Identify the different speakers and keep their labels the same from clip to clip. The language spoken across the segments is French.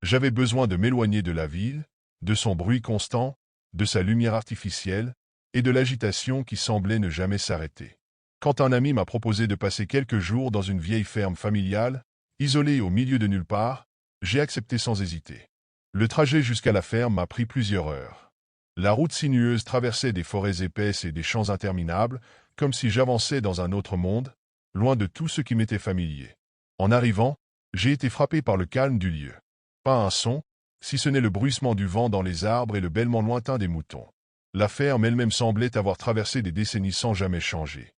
Speaker 1: J'avais besoin de m'éloigner de la ville, de son bruit constant, de sa lumière artificielle, et de l'agitation qui semblait ne jamais s'arrêter. Quand un ami m'a proposé de passer quelques jours dans une vieille ferme familiale, isolée au milieu de nulle part, j'ai accepté sans hésiter. Le trajet jusqu'à la ferme m'a pris plusieurs heures. La route sinueuse traversait des forêts épaisses et des champs interminables, comme si j'avançais dans un autre monde, loin de tout ce qui m'était familier. En arrivant, j'ai été frappé par le calme du lieu. Pas un son, si ce n'est le bruissement du vent dans les arbres et le bêlement lointain des moutons. La ferme elle-même semblait avoir traversé des décennies sans jamais changer.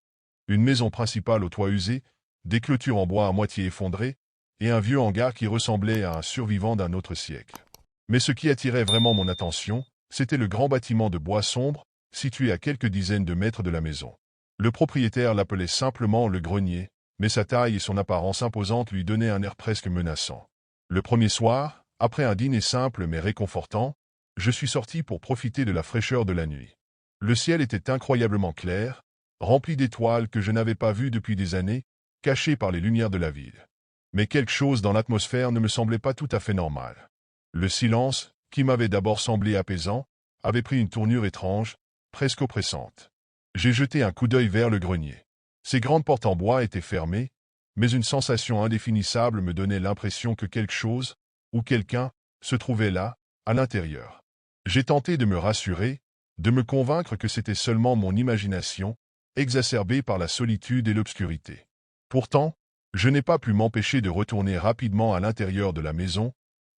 Speaker 1: Une maison principale au toit usé, des clôtures en bois à moitié effondrées, et un vieux hangar qui ressemblait à un survivant d'un autre siècle. Mais ce qui attirait vraiment mon attention, c'était le grand bâtiment de bois sombre, situé à quelques dizaines de mètres de la maison. Le propriétaire l'appelait simplement le grenier, mais sa taille et son apparence imposante lui donnaient un air presque menaçant. Le premier soir, après un dîner simple mais réconfortant, je suis sorti pour profiter de la fraîcheur de la nuit. Le ciel était incroyablement clair, rempli d'étoiles que je n'avais pas vues depuis des années, cachées par les lumières de la ville. Mais quelque chose dans l'atmosphère ne me semblait pas tout à fait normal. Le silence, qui m'avait d'abord semblé apaisant, avait pris une tournure étrange, presque oppressante. J'ai jeté un coup d'œil vers le grenier. Ses grandes portes en bois étaient fermées, mais une sensation indéfinissable me donnait l'impression que quelque chose, ou quelqu'un, se trouvait là, à l'intérieur. J'ai tenté de me rassurer, de me convaincre que c'était seulement mon imagination, exacerbée par la solitude et l'obscurité. Pourtant, je n'ai pas pu m'empêcher de retourner rapidement à l'intérieur de la maison,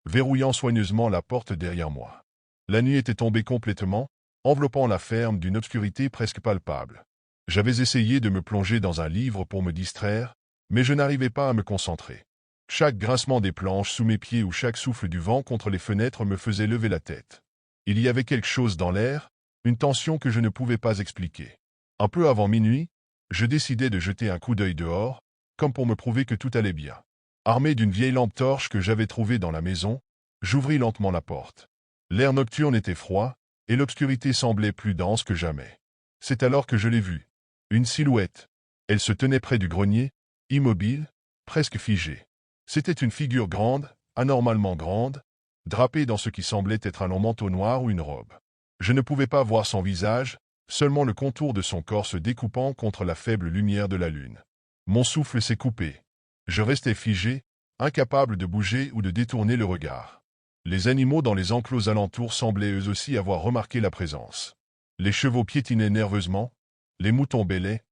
Speaker 1: verrouillant soigneusement la porte derrière moi. La nuit était tombée complètement, enveloppant la ferme d'une obscurité presque palpable. J'avais essayé de me plonger dans un livre pour me distraire, mais je n'arrivais pas à me concentrer. Chaque grincement des planches sous mes pieds ou chaque souffle du vent contre les fenêtres me faisait lever la tête. Il y avait quelque chose dans l'air, une tension que je ne pouvais pas expliquer. Un peu avant minuit, je décidai de jeter un coup d'œil dehors, comme pour me prouver que tout allait bien. Armé d'une vieille lampe torche que j'avais trouvée dans la maison, j'ouvris lentement la porte. L'air nocturne était froid, et l'obscurité semblait plus dense que jamais. C'est alors que je l'ai vue. Une silhouette. Elle se tenait près du grenier, immobile, presque figée. C'était une figure grande, anormalement grande, drapée dans ce qui semblait être un long manteau noir ou une robe. Je ne pouvais pas voir son visage, seulement le contour de son corps se découpant contre la faible lumière de la lune. Mon souffle s'est coupé. Je restais figé, incapable de bouger ou de détourner le regard. Les animaux dans les enclos alentours semblaient eux aussi avoir remarqué la présence. Les chevaux piétinaient nerveusement, les moutons bêlaient,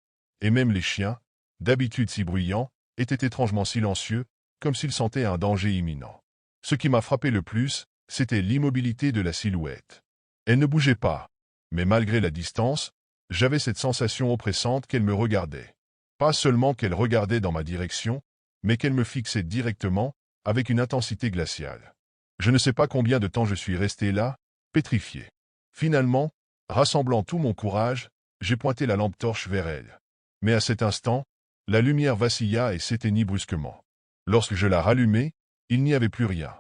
Speaker 1: et même les chiens, d'habitude si bruyants, étaient étrangement silencieux, comme s'ils sentaient un danger imminent. Ce qui m'a frappé le plus, c'était l'immobilité de la silhouette. Elle ne bougeait pas, mais malgré la distance, j'avais cette sensation oppressante qu'elle me regardait. Pas seulement qu'elle regardait dans ma direction, mais qu'elle me fixait directement, avec une intensité glaciale. Je ne sais pas combien de temps je suis resté là, pétrifié. Finalement, rassemblant tout mon courage, j'ai pointé la lampe torche vers elle. Mais à cet instant, la lumière vacilla et s'éteignit brusquement. Lorsque je la rallumai, il n'y avait plus rien.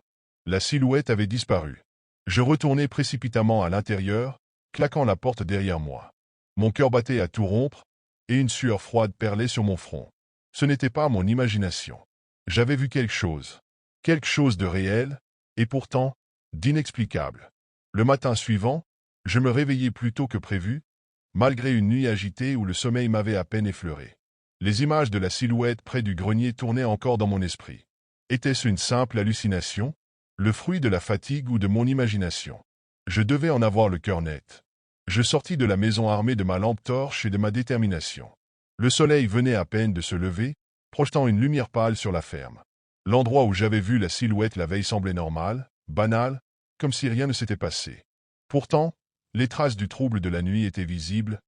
Speaker 1: La silhouette avait disparu. Je retournai précipitamment à l'intérieur, claquant la porte derrière moi. Mon cœur battait à tout rompre, et une sueur froide perlait sur mon front. Ce n'était pas mon imagination. J'avais vu quelque chose de réel, et pourtant, d'inexplicable. Le matin suivant, je me réveillai plus tôt que prévu, malgré une nuit agitée où le sommeil m'avait à peine effleuré. Les images de la silhouette près du grenier tournaient encore dans mon esprit. Était-ce une simple hallucination, le fruit de la fatigue ou de mon imagination? Je devais en avoir le cœur net. Je sortis de la maison armé de ma lampe torche et de ma détermination. Le soleil venait à peine de se lever, projetant une lumière pâle sur la ferme. L'endroit où j'avais vu la silhouette la veille semblait normal, banal, comme si rien ne s'était passé. Pourtant, les traces du trouble de la nuit étaient visibles,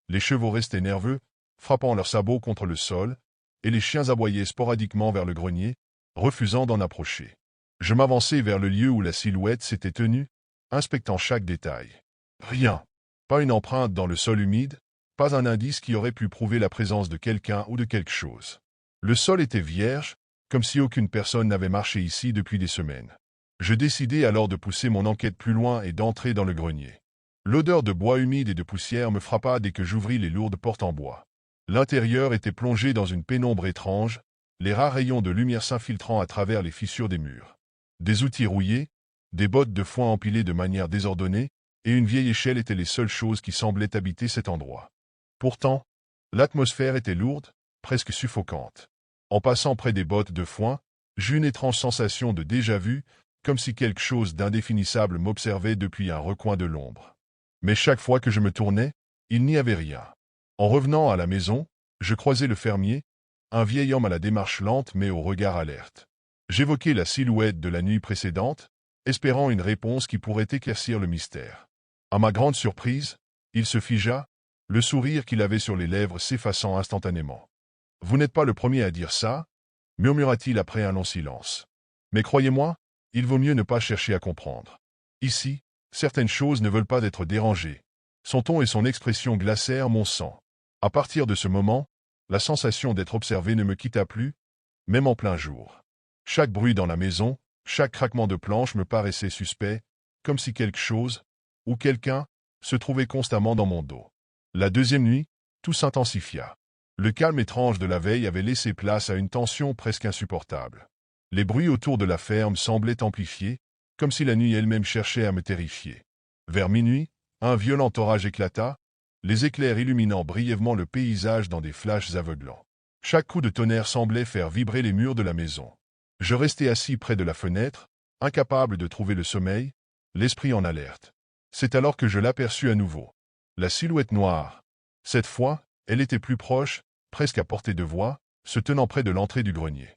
Speaker 1: les chevaux restaient nerveux, frappant leurs sabots contre le sol, et les chiens aboyaient sporadiquement vers le grenier, refusant d'en approcher. Je m'avançai vers le lieu où la silhouette s'était tenue, inspectant chaque détail. Rien. Pas une empreinte dans le sol humide, pas un indice qui aurait pu prouver la présence de quelqu'un ou de quelque chose. Le sol était vierge, comme si aucune personne n'avait marché ici depuis des semaines. Je décidai alors de pousser mon enquête plus loin et d'entrer dans le grenier. L'odeur de bois humide et de poussière me frappa dès que j'ouvris les lourdes portes en bois. L'intérieur était plongé dans une pénombre étrange, les rares rayons de lumière s'infiltrant à travers les fissures des murs. Des outils rouillés, des bottes de foin empilées de manière désordonnée, et une vieille échelle étaient les seules choses qui semblaient habiter cet endroit. Pourtant, l'atmosphère était lourde, presque suffocante. En passant près des bottes de foin, j'eus une étrange sensation de déjà-vu, comme si quelque chose d'indéfinissable m'observait depuis un recoin de l'ombre. Mais chaque fois que je me tournais, il n'y avait rien. En revenant à la maison, je croisai le fermier, un vieil homme à la démarche lente mais au regard alerte. J'évoquai la silhouette de la nuit précédente, espérant une réponse qui pourrait éclaircir le mystère. À ma grande surprise, il se figea, le sourire qu'il avait sur les lèvres s'effaçant instantanément. « Vous n'êtes pas le premier à dire ça » murmura-t-il après un long silence. « Mais croyez-moi, il vaut mieux ne pas chercher à comprendre. Ici, certaines choses ne veulent pas être dérangées. » Son ton et son expression glacèrent mon sang. À partir de ce moment, la sensation d'être observé ne me quitta plus, même en plein jour. Chaque bruit dans la maison, chaque craquement de planches me paraissait suspect, comme si quelque chose, ou quelqu'un, se trouvait constamment dans mon dos. La deuxième nuit, tout s'intensifia. Le calme étrange de la veille avait laissé place à une tension presque insupportable. Les bruits autour de la ferme semblaient amplifiés, comme si la nuit elle-même cherchait à me terrifier. Vers minuit, un violent orage éclata, les éclairs illuminant brièvement le paysage dans des flashs aveuglants. Chaque coup de tonnerre semblait faire vibrer les murs de la maison. Je restai assis près de la fenêtre, incapable de trouver le sommeil, l'esprit en alerte. C'est alors que je l'aperçus à nouveau. La silhouette noire. Cette fois, elle était plus proche, presque à portée de voix, se tenant près de l'entrée du grenier.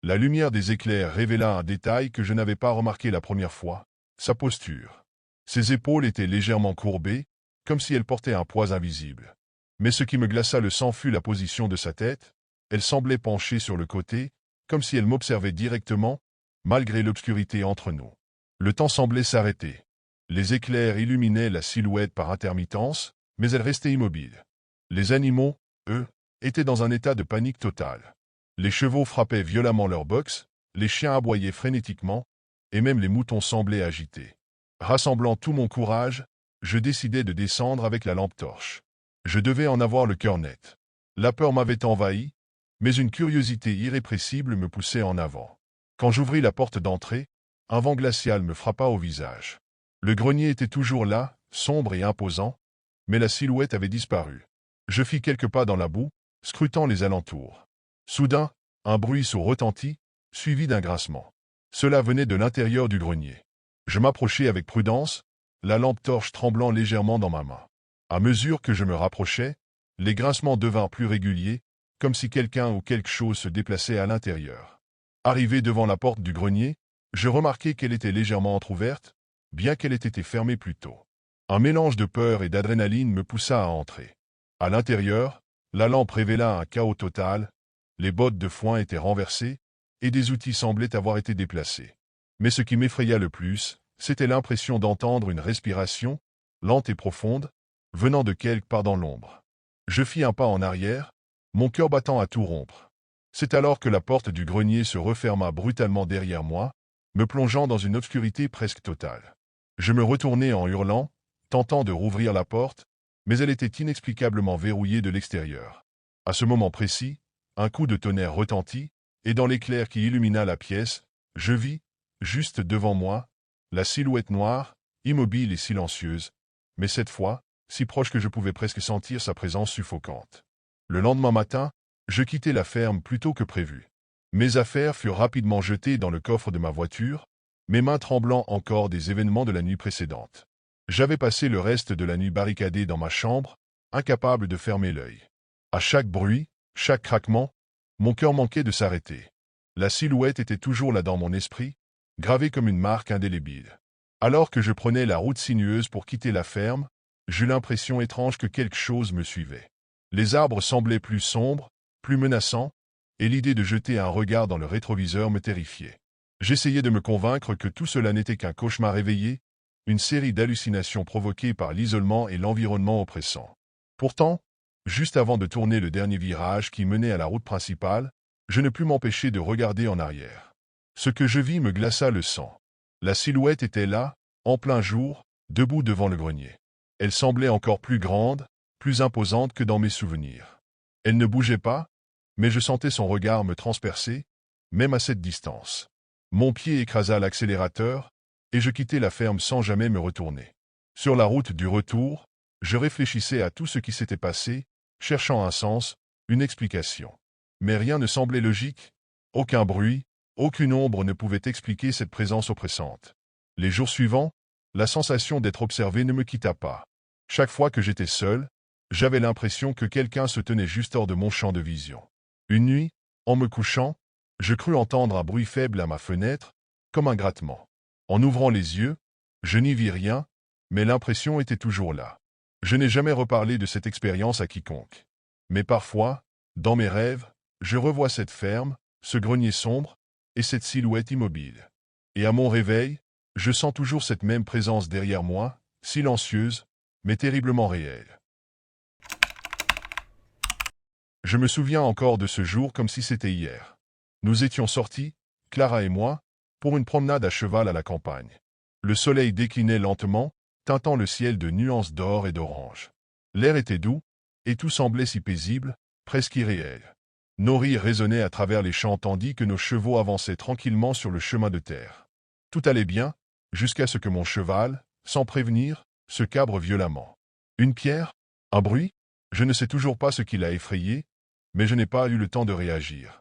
Speaker 1: La lumière des éclairs révéla un détail que je n'avais pas remarqué la première fois, sa posture. Ses épaules étaient légèrement courbées, comme si elle portait un poids invisible. Mais ce qui me glaça le sang fut la position de sa tête. Elle semblait penchée sur le côté, comme si elle m'observait directement, malgré l'obscurité entre nous. Le temps semblait s'arrêter. Les éclairs illuminaient la silhouette par intermittence, mais elle restait immobile. Les animaux, eux, étaient dans un état de panique totale. Les chevaux frappaient violemment leurs bocs, les chiens aboyaient frénétiquement, et même les moutons semblaient agités. Rassemblant tout mon courage, je décidai de descendre avec la lampe torche. Je devais en avoir le cœur net. La peur m'avait envahi, mais une curiosité irrépressible me poussait en avant. Quand j'ouvris la porte d'entrée, un vent glacial me frappa au visage. Le grenier était toujours là, sombre et imposant, mais la silhouette avait disparu. Je fis quelques pas dans la boue, scrutant les alentours. Soudain, un bruit sourd retentit, suivi d'un grincement. Cela venait de l'intérieur du grenier. Je m'approchai avec prudence, la lampe torche tremblant légèrement dans ma main. À mesure que je me rapprochais, les grincements devinrent plus réguliers, comme si quelqu'un ou quelque chose se déplaçait à l'intérieur. Arrivé devant la porte du grenier, je remarquai qu'elle était légèrement entr'ouverte, bien qu'elle ait été fermée plus tôt. Un mélange de peur et d'adrénaline me poussa à entrer. À l'intérieur, la lampe révéla un chaos total, les bottes de foin étaient renversées, et des outils semblaient avoir été déplacés. Mais ce qui m'effraya le plus, c'était l'impression d'entendre une respiration, lente et profonde, venant de quelque part dans l'ombre. Je fis un pas en arrière, mon cœur battant à tout rompre. C'est alors que la porte du grenier se referma brutalement derrière moi, me plongeant dans une obscurité presque totale. Je me retournai en hurlant, tentant de rouvrir la porte, mais elle était inexplicablement verrouillée de l'extérieur. À ce moment précis, un coup de tonnerre retentit, et dans l'éclair qui illumina la pièce, je vis, juste devant moi, la silhouette noire, immobile et silencieuse, mais cette fois, si proche que je pouvais presque sentir sa présence suffocante. Le lendemain matin, je quittai la ferme plus tôt que prévu. Mes affaires furent rapidement jetées dans le coffre de ma voiture, mes mains tremblant encore des événements de la nuit précédente. J'avais passé le reste de la nuit barricadé dans ma chambre, incapable de fermer l'œil. À chaque bruit, chaque craquement, mon cœur manquait de s'arrêter. La silhouette était toujours là dans mon esprit, gravée comme une marque indélébile. Alors que je prenais la route sinueuse pour quitter la ferme, j'eus l'impression étrange que quelque chose me suivait. Les arbres semblaient plus sombres, plus menaçants, et l'idée de jeter un regard dans le rétroviseur me terrifiait. J'essayais de me convaincre que tout cela n'était qu'un cauchemar éveillé, une série d'hallucinations provoquées par l'isolement et l'environnement oppressant. Pourtant, juste avant de tourner le dernier virage qui menait à la route principale, je ne pus m'empêcher de regarder en arrière. Ce que je vis me glaça le sang. La silhouette était là, en plein jour, debout devant le grenier. Elle semblait encore plus grande, plus imposante que dans mes souvenirs. Elle ne bougeait pas, mais je sentais son regard me transpercer, même à cette distance. Mon pied écrasa l'accélérateur, et je quittai la ferme sans jamais me retourner. Sur la route du retour, je réfléchissais à tout ce qui s'était passé, cherchant un sens, une explication. Mais rien ne semblait logique, aucun bruit, aucune ombre ne pouvait expliquer cette présence oppressante. Les jours suivants, la sensation d'être observé ne me quitta pas. Chaque fois que j'étais seul, j'avais l'impression que quelqu'un se tenait juste hors de mon champ de vision. Une nuit, en me couchant, je crus entendre un bruit faible à ma fenêtre, comme un grattement. En ouvrant les yeux, je n'y vis rien, mais l'impression était toujours là. Je n'ai jamais reparlé de cette expérience à quiconque. Mais parfois, dans mes rêves, je revois cette ferme, ce grenier sombre, et cette silhouette immobile. Et à mon réveil, je sens toujours cette même présence derrière moi, silencieuse, mais terriblement réelle. Je me souviens encore de ce jour comme si c'était hier. Nous étions sortis, Clara et moi, pour une promenade à cheval à la campagne. Le soleil déclinait lentement, teintant le ciel de nuances d'or et d'orange. L'air était doux, et tout semblait si paisible, presque irréel. Nos rires résonnaient à travers les champs tandis que nos chevaux avançaient tranquillement sur le chemin de terre. Tout allait bien, jusqu'à ce que mon cheval, sans prévenir, se cabre violemment. Une pierre? Un bruit? Je ne sais toujours pas ce qui l'a effrayé, mais je n'ai pas eu le temps de réagir.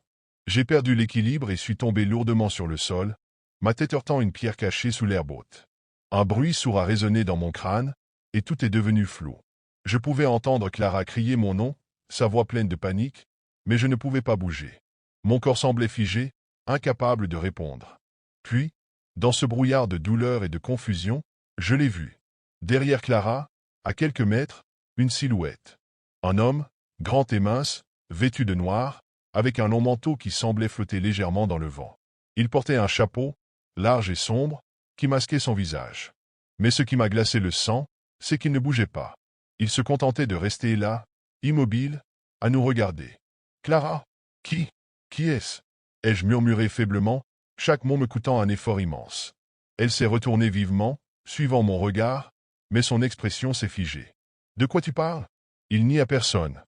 Speaker 1: J'ai perdu l'équilibre et suis tombé lourdement sur le sol, ma tête heurtant une pierre cachée sous l'herbe haute. Un bruit sourd a résonné dans mon crâne, et tout est devenu flou. Je pouvais entendre Clara crier mon nom, sa voix pleine de panique, mais je ne pouvais pas bouger. Mon corps semblait figé, incapable de répondre. Puis, dans ce brouillard de douleur et de confusion, je l'ai vu. Derrière Clara, à quelques mètres, une silhouette. Un homme, grand et mince, vêtu de noir, avec un long manteau qui semblait flotter légèrement dans le vent. Il portait un chapeau, large et sombre, qui masquait son visage. Mais ce qui m'a glacé le sang, c'est qu'il ne bougeait pas. Il se contentait de rester là, immobile, à nous regarder. « Clara? Qui est-ce » ai-je murmuré faiblement, chaque mot me coûtant un effort immense. Elle s'est retournée vivement, suivant mon regard, mais son expression s'est figée. « De quoi tu parles? Il n'y a personne. »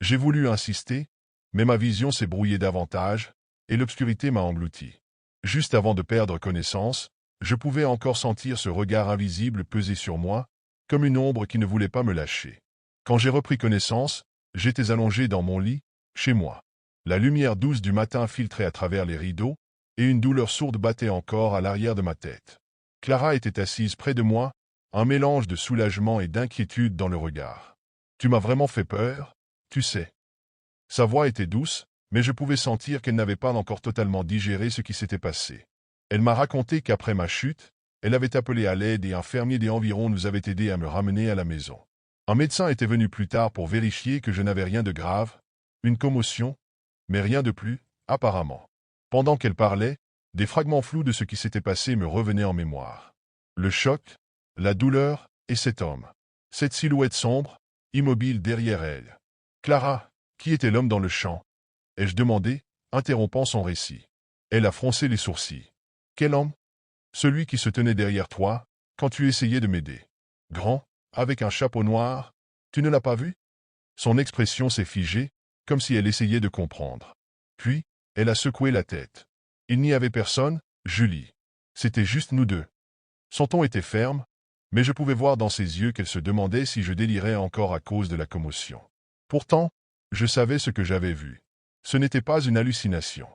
Speaker 1: J'ai voulu insister, mais ma vision s'est brouillée davantage, et l'obscurité m'a englouti. Juste avant de perdre connaissance, je pouvais encore sentir ce regard invisible peser sur moi, comme une ombre qui ne voulait pas me lâcher. Quand j'ai repris connaissance, j'étais allongé dans mon lit, chez moi. La lumière douce du matin filtrait à travers les rideaux, et une douleur sourde battait encore à l'arrière de ma tête. Clara était assise près de moi, un mélange de soulagement et d'inquiétude dans le regard. « Tu m'as vraiment fait peur, tu sais. » Sa voix était douce, mais je pouvais sentir qu'elle n'avait pas encore totalement digéré ce qui s'était passé. Elle m'a raconté qu'après ma chute, elle avait appelé à l'aide et un fermier des environs nous avait aidé à me ramener à la maison. Un médecin était venu plus tard pour vérifier que je n'avais rien de grave, une commotion, mais rien de plus, apparemment. Pendant qu'elle parlait, des fragments flous de ce qui s'était passé me revenaient en mémoire. Le choc, la douleur, et cet homme. Cette silhouette sombre, immobile derrière elle. Clara, qui était l'homme dans le champ? Ai-je demandé, interrompant son récit. Elle a froncé les sourcils. Quel homme? Celui qui se tenait derrière toi, quand tu essayais de m'aider. Grand, avec un chapeau noir, tu ne l'as pas vu? Son expression s'est figée, comme si elle essayait de comprendre. Puis, elle a secoué la tête. Il n'y avait personne, Julie. C'était juste nous deux. Son ton était ferme, mais je pouvais voir dans ses yeux qu'elle se demandait si je délirais encore à cause de la commotion. Pourtant, je savais ce que j'avais vu. Ce n'était pas une hallucination.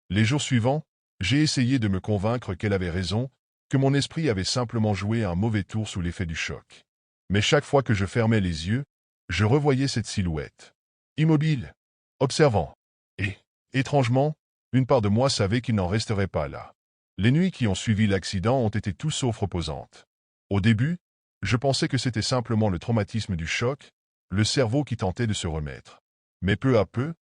Speaker 1: Les jours suivants, j'ai essayé de me convaincre qu'elle avait raison, que mon esprit avait simplement joué un mauvais tour sous l'effet du choc. Mais chaque fois que je fermais les yeux, je revoyais cette silhouette. Immobile, observant. Et, étrangement, une part de moi savait qu'il n'en resterait pas là. Les nuits qui ont suivi l'accident ont été tout sauf reposantes. Au début, je pensais que c'était simplement le traumatisme du choc, le cerveau qui tentait de se remettre. Mais peu à peu,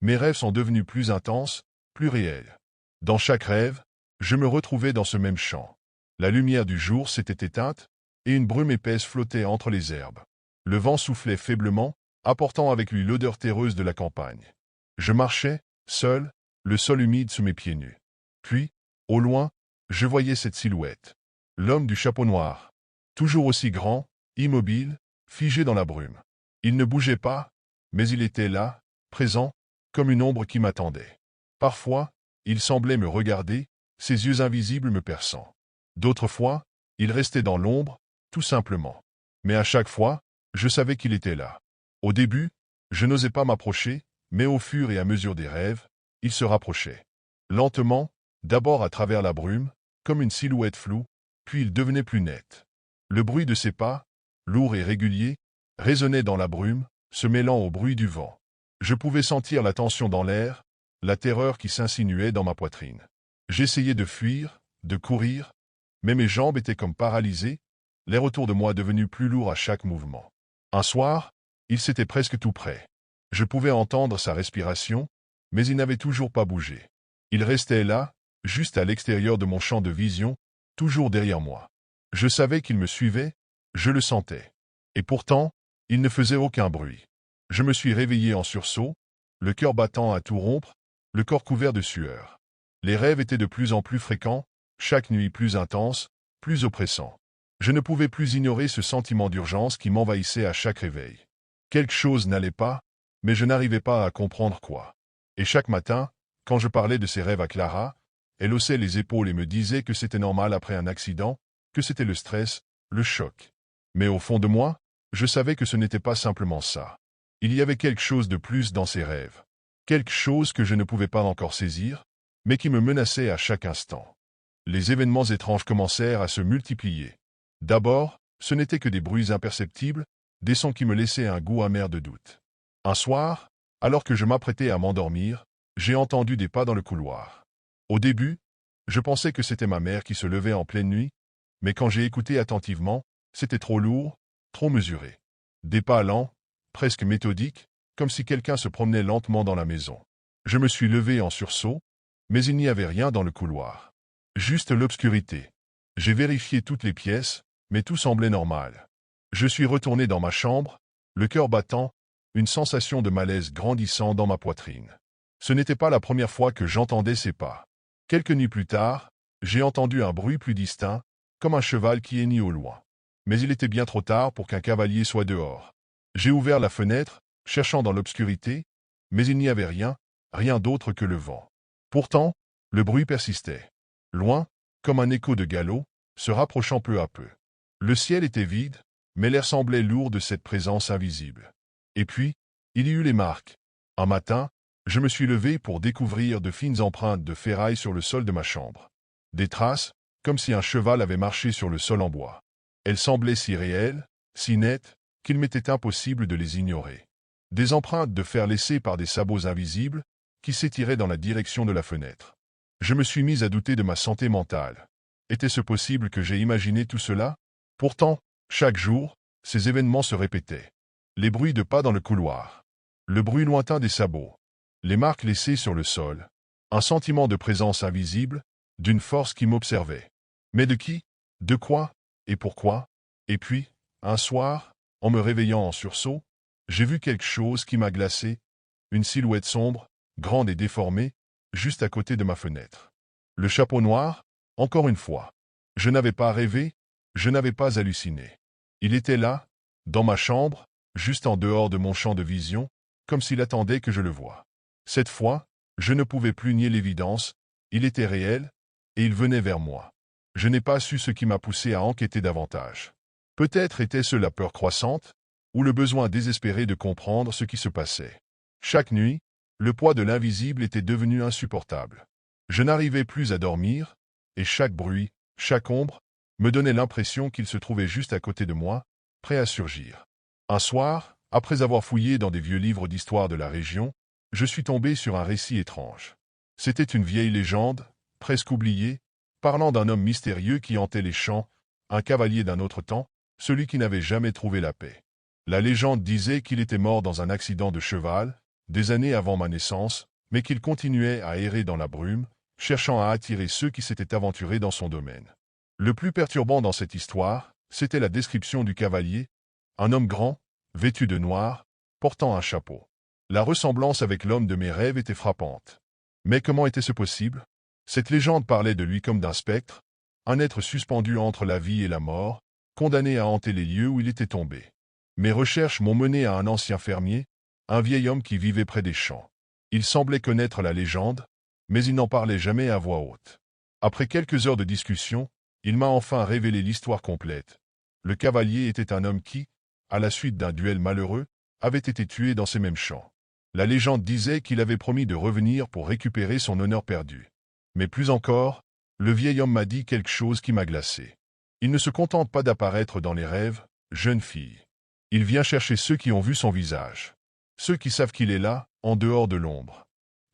Speaker 1: mes rêves sont devenus plus intenses, plus réels. Dans chaque rêve, je me retrouvais dans ce même champ. La lumière du jour s'était éteinte, et une brume épaisse flottait entre les herbes. Le vent soufflait faiblement, apportant avec lui l'odeur terreuse de la campagne. Je marchais, seul, le sol humide sous mes pieds nus. Puis, au loin, je voyais cette silhouette. L'homme du chapeau noir. Toujours aussi grand, immobile, figé dans la brume. Il ne bougeait pas, mais il était là, présent, comme une ombre qui m'attendait. Parfois, il semblait me regarder, ses yeux invisibles me perçant. D'autres fois, il restait dans l'ombre, tout simplement. Mais à chaque fois, je savais qu'il était là. Au début, je n'osais pas m'approcher, mais au fur et à mesure des rêves, il se rapprochait. Lentement, d'abord à travers la brume, comme une silhouette floue, puis il devenait plus net. Le bruit de ses pas, lourd et régulier, résonnait dans la brume, se mêlant au bruit du vent. Je pouvais sentir la tension dans l'air, la terreur qui s'insinuait dans ma poitrine. J'essayais de fuir, de courir, mais mes jambes étaient comme paralysées, l'air autour de moi devenu plus lourd à chaque mouvement. Un soir, il s'était presque tout près. Je pouvais entendre sa respiration, mais il n'avait toujours pas bougé. Il restait là, juste à l'extérieur de mon champ de vision, toujours derrière moi. Je savais qu'il me suivait, je le sentais. Et pourtant, il ne faisait aucun bruit. Je me suis réveillé en sursaut, le cœur battant à tout rompre, le corps couvert de sueur. Les rêves étaient de plus en plus fréquents, chaque nuit plus intense, plus oppressant. Je ne pouvais plus ignorer ce sentiment d'urgence qui m'envahissait à chaque réveil. Quelque chose n'allait pas, mais je n'arrivais pas à comprendre quoi. Et chaque matin, quand je parlais de ces rêves à Clara, elle haussait les épaules et me disait que c'était normal après un accident, que c'était le stress, le choc. Mais au fond de moi, je savais que ce n'était pas simplement ça. Il y avait quelque chose de plus dans ces rêves. Quelque chose que je ne pouvais pas encore saisir, mais qui me menaçait à chaque instant. Les événements étranges commencèrent à se multiplier. D'abord, ce n'étaient que des bruits imperceptibles, des sons qui me laissaient un goût amer de doute. Un soir, alors que je m'apprêtais à m'endormir, j'ai entendu des pas dans le couloir. Au début, je pensais que c'était ma mère qui se levait en pleine nuit, mais quand j'ai écouté attentivement, c'était trop lourd, trop mesuré. Des pas lents, presque méthodiques, comme si quelqu'un se promenait lentement dans la maison. Je me suis levé en sursaut, mais il n'y avait rien dans le couloir. Juste l'obscurité. J'ai vérifié toutes les pièces, mais tout semblait normal. Je suis retourné dans ma chambre, le cœur battant, une sensation de malaise grandissant dans ma poitrine. Ce n'était pas la première fois que j'entendais ces pas. Quelques nuits plus tard, j'ai entendu un bruit plus distinct, comme un cheval qui hennit au loin. Mais il était bien trop tard pour qu'un cavalier soit dehors. J'ai ouvert la fenêtre, cherchant dans l'obscurité, mais il n'y avait rien, rien d'autre que le vent. Pourtant, le bruit persistait. Loin, comme un écho de galop, se rapprochant peu à peu. Le ciel était vide, mais l'air semblait lourd de cette présence invisible. Et puis, il y eut les marques. Un matin, je me suis levé pour découvrir de fines empreintes de ferraille sur le sol de ma chambre. Des traces, comme si un cheval avait marché sur le sol en bois. Elles semblaient si réelles, si nettes, qu'il m'était impossible de les ignorer. Des empreintes de fer laissées par des sabots invisibles, qui s'étiraient dans la direction de la fenêtre. Je me suis mis à douter de ma santé mentale. Était-ce possible que j'ai imaginé tout cela? Pourtant, chaque jour, ces événements se répétaient. Les bruits de pas dans le couloir. Le bruit lointain des sabots. Les marques laissées sur le sol. Un sentiment de présence invisible, d'une force qui m'observait. Mais de qui? De quoi? Et pourquoi? Et puis, un soir, en me réveillant en sursaut, j'ai vu quelque chose qui m'a glacé, une silhouette sombre, grande et déformée, juste à côté de ma fenêtre. Le chapeau noir, encore une fois. Je n'avais pas rêvé, je n'avais pas halluciné. Il était là, dans ma chambre, juste en dehors de mon champ de vision, comme s'il attendait que je le voie. Cette fois, je ne pouvais plus nier l'évidence, il était réel, et il venait vers moi. Je n'ai pas su ce qui m'a poussé à enquêter davantage. Peut-être était-ce la peur croissante, ou le besoin désespéré de comprendre ce qui se passait. Chaque nuit, le poids de l'invisible était devenu insupportable. Je n'arrivais plus à dormir, et chaque bruit, chaque ombre, me donnait l'impression qu'il se trouvait juste à côté de moi, prêt à surgir. Un soir, après avoir fouillé dans des vieux livres d'histoire de la région, je suis tombé sur un récit étrange. C'était une vieille légende, presque oubliée, parlant d'un homme mystérieux qui hantait les champs, un cavalier d'un autre temps, celui qui n'avait jamais trouvé la paix. La légende disait qu'il était mort dans un accident de cheval, des années avant ma naissance, mais qu'il continuait à errer dans la brume, cherchant à attirer ceux qui s'étaient aventurés dans son domaine. Le plus perturbant dans cette histoire, c'était la description du cavalier, un homme grand, vêtu de noir, portant un chapeau. La ressemblance avec l'homme de mes rêves était frappante. Mais comment était-ce possible? Cette légende parlait de lui comme d'un spectre, un être suspendu entre la vie et la mort, condamné à hanter les lieux où il était tombé. Mes recherches m'ont mené à un ancien fermier, un vieil homme qui vivait près des champs. Il semblait connaître la légende, mais il n'en parlait jamais à voix haute. Après quelques heures de discussion, il m'a enfin révélé l'histoire complète. Le cavalier était un homme qui, à la suite d'un duel malheureux, avait été tué dans ces mêmes champs. La légende disait qu'il avait promis de revenir pour récupérer son honneur perdu. Mais plus encore, le vieil homme m'a dit quelque chose qui m'a glacé. Il ne se contente pas d'apparaître dans les rêves, jeune fille. Il vient chercher ceux qui ont vu son visage. Ceux qui savent qu'il est là, en dehors de l'ombre.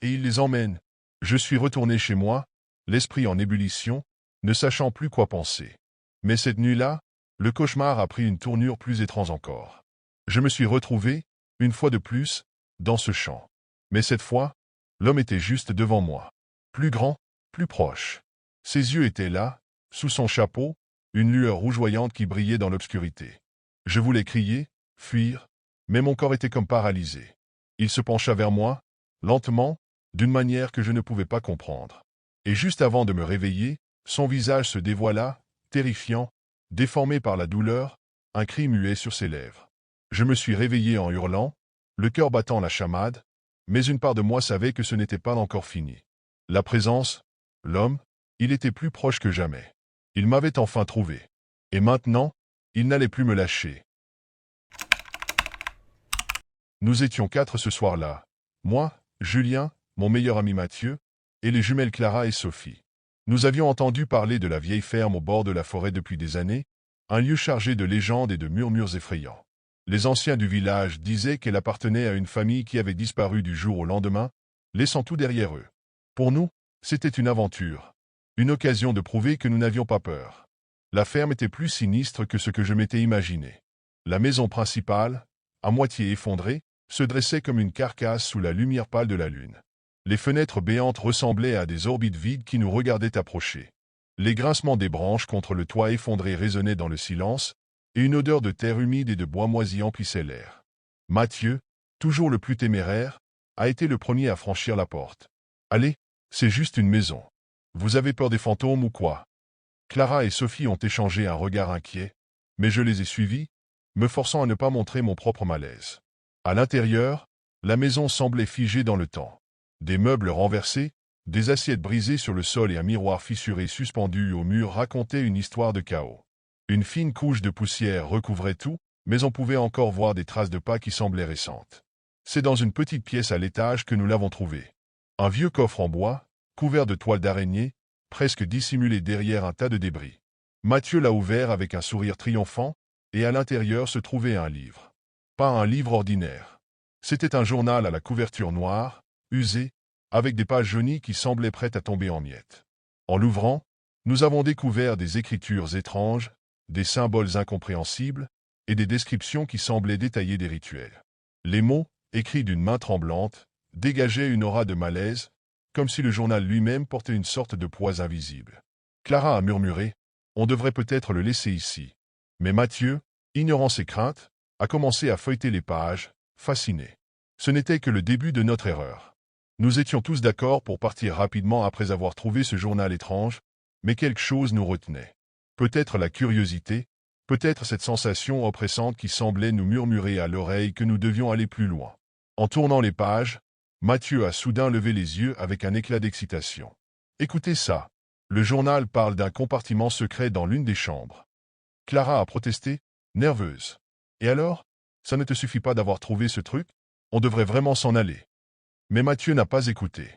Speaker 1: Et il les emmène. Je suis retourné chez moi, l'esprit en ébullition, ne sachant plus quoi penser. Mais cette nuit-là, le cauchemar a pris une tournure plus étrange encore. Je me suis retrouvé, une fois de plus, dans ce champ. Mais cette fois, l'homme était juste devant moi. Plus grand, plus proche. Ses yeux étaient là, sous son chapeau, une lueur rougeoyante qui brillait dans l'obscurité. Je voulais crier, fuir, mais mon corps était comme paralysé. Il se pencha vers moi, lentement, d'une manière que je ne pouvais pas comprendre. Et juste avant de me réveiller, son visage se dévoila, terrifiant, déformé par la douleur, un cri muet sur ses lèvres. Je me suis réveillé en hurlant, le cœur battant la chamade, mais une part de moi savait que ce n'était pas encore fini. La présence, l'homme, il était plus proche que jamais. Il m'avait enfin trouvé. Et maintenant, il n'allait plus me lâcher. Nous étions 4 ce soir-là. Moi, Julien, mon meilleur ami Mathieu, et les jumelles Clara et Sophie. Nous avions entendu parler de la vieille ferme au bord de la forêt depuis des années, un lieu chargé de légendes et de murmures effrayants. Les anciens du village disaient qu'elle appartenait à une famille qui avait disparu du jour au lendemain, laissant tout derrière eux. Pour nous, c'était une aventure, une occasion de prouver que nous n'avions pas peur. La ferme était plus sinistre que ce que je m'étais imaginé. La maison principale, à moitié effondrée, se dressait comme une carcasse sous la lumière pâle de la lune. Les fenêtres béantes ressemblaient à des orbites vides qui nous regardaient approcher. Les grincements des branches contre le toit effondré résonnaient dans le silence, et une odeur de terre humide et de bois moisi emplissait l'air. Mathieu, toujours le plus téméraire, a été le premier à franchir la porte. « Allez, c'est juste une maison. Vous avez peur des fantômes ou quoi ?» Clara et Sophie ont échangé un regard inquiet, mais je les ai suivis, me forçant à ne pas montrer mon propre malaise. À l'intérieur, la maison semblait figée dans le temps. Des meubles renversés, des assiettes brisées sur le sol et un miroir fissuré suspendu au mur racontaient une histoire de chaos. Une fine couche de poussière recouvrait tout, mais on pouvait encore voir des traces de pas qui semblaient récentes. C'est dans une petite pièce à l'étage que nous l'avons trouvé. Un vieux coffre en bois, couvert de toiles d'araignée, presque dissimulé derrière un tas de débris. Mathieu l'a ouvert avec un sourire triomphant, et à l'intérieur se trouvait un livre. Pas un livre ordinaire. C'était un journal à la couverture noire, usé, avec des pages jaunies qui semblaient prêtes à tomber en miettes. En l'ouvrant, nous avons découvert des écritures étranges, des symboles incompréhensibles, et des descriptions qui semblaient détailler des rituels. Les mots, écrits d'une main tremblante, dégageaient une aura de malaise, comme si le journal lui-même portait une sorte de poids invisible. Clara a murmuré, « On devrait peut-être le laisser ici. » Mais Mathieu, ignorant ses craintes, a commencé à feuilleter les pages, fasciné. Ce n'était que le début de notre erreur. Nous étions tous d'accord pour partir rapidement après avoir trouvé ce journal étrange, mais quelque chose nous retenait. Peut-être la curiosité, peut-être cette sensation oppressante qui semblait nous murmurer à l'oreille que nous devions aller plus loin. En tournant les pages, Mathieu a soudain levé les yeux avec un éclat d'excitation. « Écoutez ça. Le journal parle d'un compartiment secret dans l'une des chambres. » Clara a protesté, nerveuse. « Et alors? Ça ne te suffit pas d'avoir trouvé ce truc? On devrait vraiment s'en aller. » Mais Mathieu n'a pas écouté.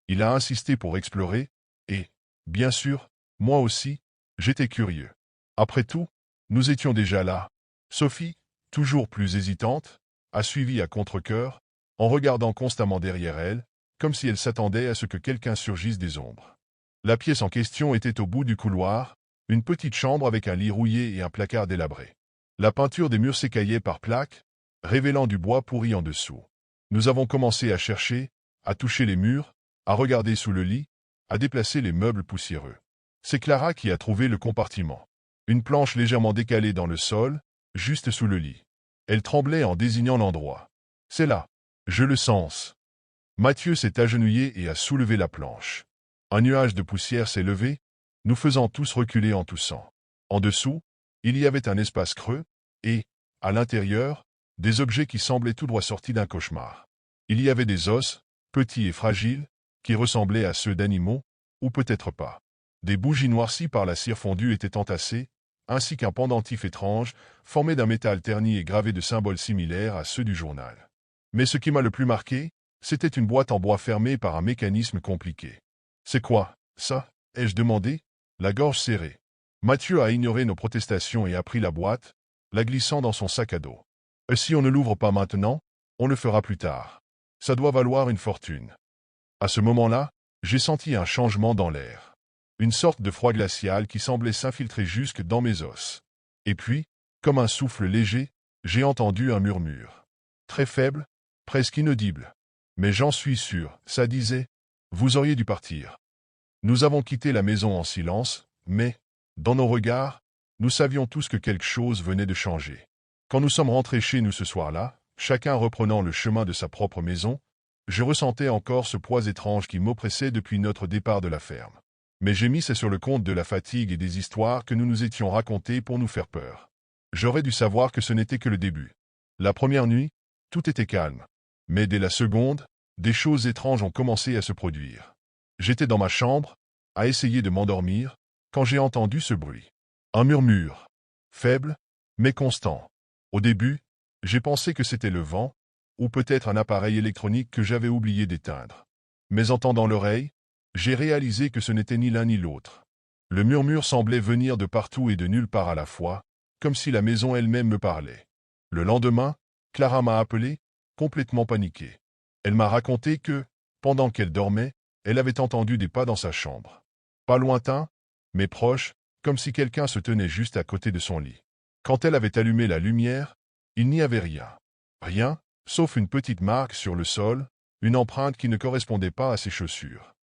Speaker 1: Il a insisté pour explorer, et, bien sûr, moi aussi, j'étais curieux. Après tout, nous étions déjà là. Sophie, toujours plus hésitante, a suivi à contre-cœur, en regardant constamment derrière elle, comme si elle s'attendait à ce que quelqu'un surgisse des ombres. La pièce en question était au bout du couloir, une petite chambre avec un lit rouillé et un placard délabré. La peinture des murs s'écaillait par plaques, révélant du bois pourri en dessous. Nous avons commencé à chercher, à toucher les murs, à regarder sous le lit, à déplacer les meubles poussiéreux. C'est Clara qui a trouvé le compartiment. Une planche légèrement décalée dans le sol, juste sous le lit. Elle tremblait en désignant l'endroit. « C'est là. Je le sens. » Mathieu s'est agenouillé et a soulevé la planche. Un nuage de poussière s'est levé, nous faisant tous reculer en toussant. En dessous, il y avait un espace creux, et, à l'intérieur, des objets qui semblaient tout droit sortis d'un cauchemar. Il y avait des os, petits et fragiles, qui ressemblaient à ceux d'animaux, ou peut-être pas. Des bougies noircies par la cire fondue étaient entassées, ainsi qu'un pendentif étrange, formé d'un métal terni et gravé de symboles similaires à ceux du journal. Mais ce qui m'a le plus marqué, c'était une boîte en bois fermée par un mécanisme compliqué. « C'est quoi, ça ?» ai-je demandé, la gorge serrée. Mathieu a ignoré nos protestations et a pris la boîte, la glissant dans son sac à dos. « Si on ne l'ouvre pas maintenant, on le fera plus tard. Ça doit valoir une fortune. » À ce moment-là, j'ai senti un changement dans l'air. Une sorte de froid glacial qui semblait s'infiltrer jusque dans mes os. Et puis, comme un souffle léger, j'ai entendu un murmure. Très faible, presque inaudible. Mais j'en suis sûr, ça disait « Vous auriez dû partir ». Nous avons quitté la maison en silence, mais, dans nos regards, nous savions tous que quelque chose venait de changer. Quand nous sommes rentrés chez nous ce soir-là, chacun reprenant le chemin de sa propre maison, je ressentais encore ce poids étrange qui m'oppressait depuis notre départ de la ferme. Mais j'ai mis ça sur le compte de la fatigue et des histoires que nous nous étions racontées pour nous faire peur. J'aurais dû savoir que ce n'était que le début. La première nuit, tout était calme. Mais dès la seconde, des choses étranges ont commencé à se produire. J'étais dans ma chambre, à essayer de m'endormir, quand j'ai entendu ce bruit. Un murmure. Faible, mais constant. Au début, j'ai pensé que c'était le vent, ou peut-être un appareil électronique que j'avais oublié d'éteindre. Mais en tendant l'oreille, j'ai réalisé que ce n'était ni l'un ni l'autre. Le murmure semblait venir de partout et de nulle part à la fois, comme si la maison elle-même me parlait. Le lendemain, Clara m'a appelé, complètement paniquée. Elle m'a raconté que, pendant qu'elle dormait, elle avait entendu des pas dans sa chambre. Pas lointains, mais proches, comme si quelqu'un se tenait juste à côté de son lit. Quand elle avait allumé la lumière, il n'y avait rien. Rien, sauf une petite marque sur le sol, une empreinte qui ne correspondait pas à ses chaussures.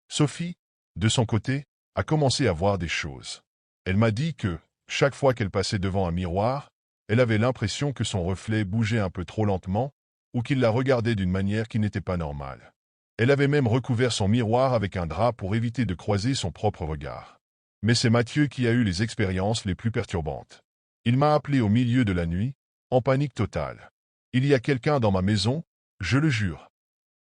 Speaker 1: Sophie, de son côté, a commencé à voir des choses. Elle m'a dit que, chaque fois qu'elle passait devant un miroir, elle avait l'impression que son reflet bougeait un peu trop lentement, ou qu'il la regardait d'une manière qui n'était pas normale. Elle avait même recouvert son miroir avec un drap pour éviter de croiser son propre regard. Mais c'est Mathieu qui a eu les expériences les plus perturbantes. Il m'a appelé au milieu de la nuit, en panique totale. « Il y a quelqu'un dans ma maison, je le jure. »